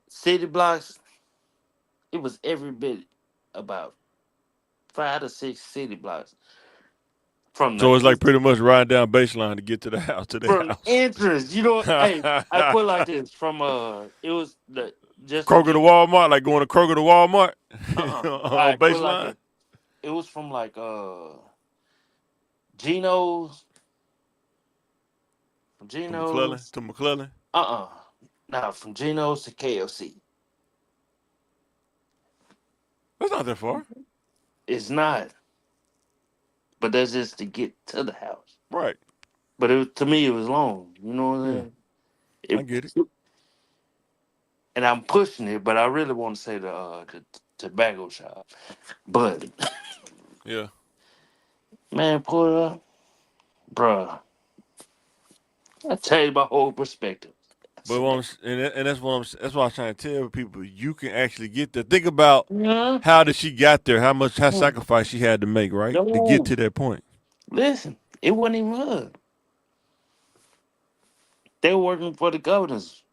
City blocks, it was every bit about 5 to 6 city blocks from So it's like the pretty much riding down baseline to get to the house, to their from the house. entrance. You know, hey, I put it like this: from it was the just to Kroger to get Walmart, like going to Kroger to Walmart All on right, put it like baseline. this: it was from like Geno's, from To McClellan. Geno's, To McClellan. nah, from Geno's to KFC. That's not that far. It's not, but that's just to get to the house. Right. But to me, it was long. You know what I'm Yeah. saying? I get it. And I'm pushing it, but I really want to say the tobacco shop. But Yeah. man, pull it up, bruh. I changed my whole perspective. I But said, that's what I'm trying to tell people. You can actually get there. Think about yeah, how did she got there? How sacrifice she had to make, right, to get no, to that point. listen, it wasn't even her. They were working for the governors.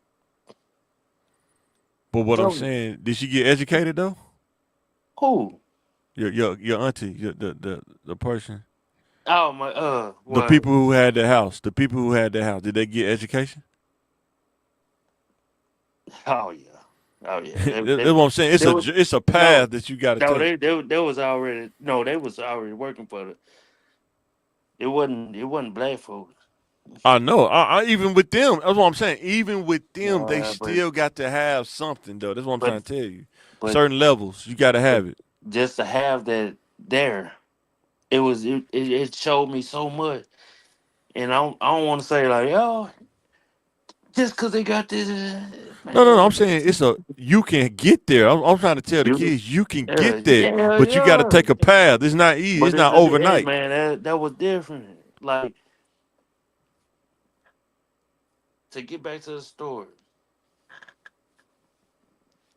But what I'm Governor. saying, did she get educated though? Who? Your auntie, the person, Oh my, the what? people who had the house, did they get education? Oh yeah, oh yeah. That's what I'm saying. They was It's a no, path that you got to no. take. They was already no. They was already working for the. It wasn't black folks. I know. I even with them, that's what I'm saying. Even with them, they Yeah, still got to have something though. That's what I'm but trying to tell you. but Certain levels, you got to but have it. just to have that there, it showed me so much. And I don't want to say like, oh, just because they got this, No. I'm man. saying you can get there. I'm trying to tell the You, kids you can yeah, get there, yeah, but you got to yeah. take a path. It's not easy. But It's not hey, overnight. man, that was different. Like to get back to the story,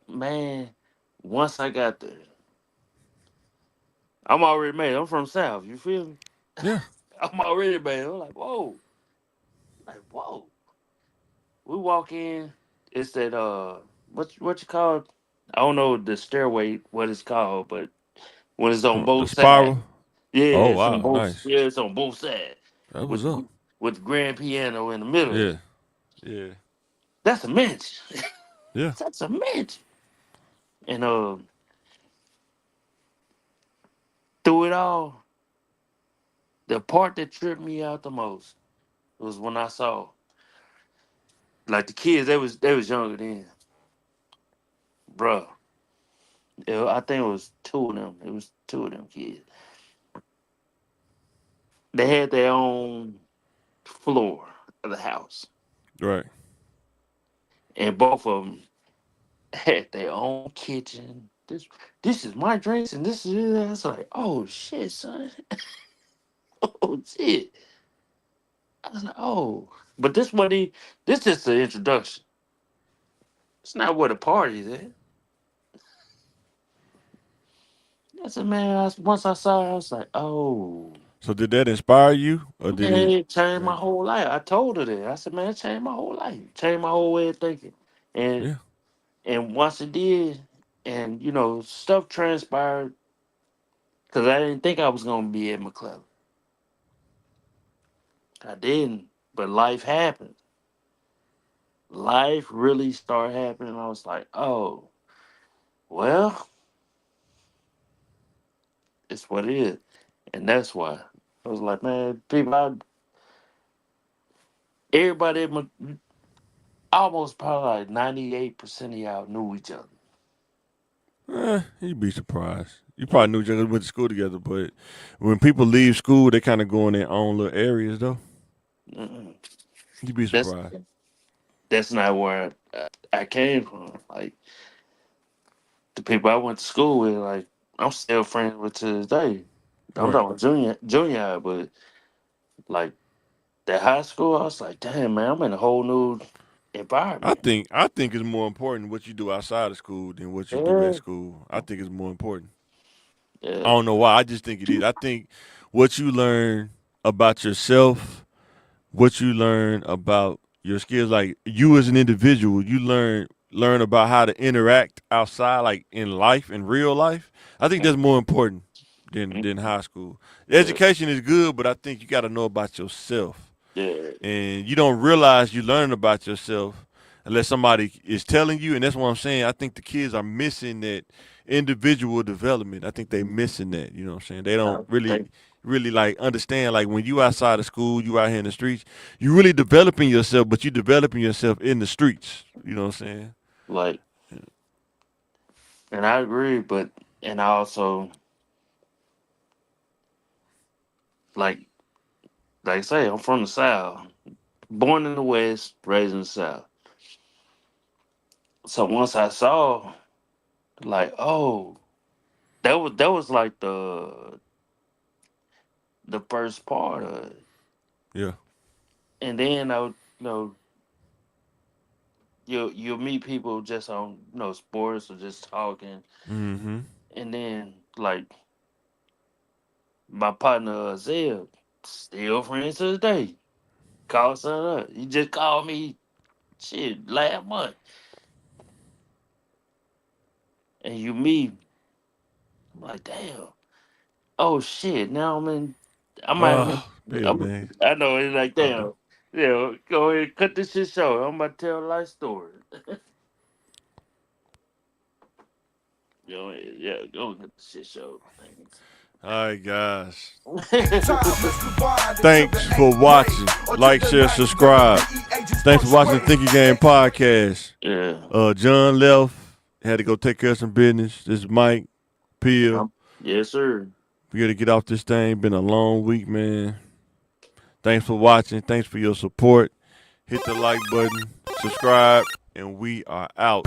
man. Once I got there, I'm already made. I'm from South. You feel me? Yeah. I'm already made. I'm like, whoa. Like, whoa. We walk in. It's that what you call it? I don't know the stairway what it's called, but when it's on The both sides. spiral. Yeah, Oh it's on wow, both. nice. Yeah, it's on both sides That was with up. with the grand piano in the middle. Yeah, yeah, That's a mansion. yeah. That's a mansion. And through it all, the part that tripped me out the most was when I saw like the kids. They was younger then, bruh. I think it was two of them. It was two of them kids. They had their own floor of the house, Right. and both of them had their own kitchen. This is my drinks, and this is it. I was like, oh shit, son. Oh shit. I was like, oh, but this just the introduction. It's not where the party's at. I said, man, once I saw it, I was like, oh, So did that inspire you, or did man, it? it changed my whole life. I told her that. I said, man, it changed my whole life, changed my whole way of thinking. And Yeah. and once it did, and stuff transpired because I didn't think I was gonna be at McClellan. I didn't, but life happened. Life really started happening. I was like, oh, well, it's what it is. And that's why I was like, man, everybody, almost probably like 98% of y'all knew each other. You'd be surprised. You probably knew each other, went to school together, but when people leave school, they kind of go in their own little areas, though. Mm-mm. You'd be That's surprised. that's not where I came from. Like the people I went to school with, like I'm still friends with to this day. I'm Right. talking about junior high, but like that high school, I was like, damn man, I'm in a whole new I environment. think I think it's more important what you do outside of school than what you do at Yeah, school. I think it's more important. I yeah, don't know why. I just think it is. I think what you learn about yourself, what you learn about your skills, like you as an individual, you learn about how to interact outside, like in life, in real life. I think that's more important than high school. yeah, Education is good, but I think you got to know about yourself, yeah. and you don't realize you learn about yourself unless somebody is telling you. And that's what I'm saying. I think the kids are missing that individual development. I think they missing that. You know what I'm saying? They don't really like understand, like when you outside of school, you out here in the streets, you really developing yourself, but you developing yourself in the streets. You know what I'm saying? Like, and I agree, but and I also like I say, I'm from the South, born in the West, raised in the South. So once I saw, like, oh, that was like the first part of it, Yeah. and then I would, you'll meet people just on sports or just talking, Mm-hmm. and then like my partner Zeb, still friends to this day. Call son up. He just called me shit last month, and you meet. I'm like, damn. Oh shit! Now I might. Oh, yeah, man. I know it's like damn. Go ahead, and cut this shit short. I'm about to tell a life story. Yeah, go cut this shit short. All right, guys. Thanks. Thanks for watching. Like, share, subscribe. Thanks for watching the Thinking Game podcast. Yeah. John left. Had to go take care of some business. This is Mike Peel. Yes, sir. We got to get off this thing. Been a long week, man. Thanks for watching. Thanks for your support. Hit the like button, subscribe, and we are out.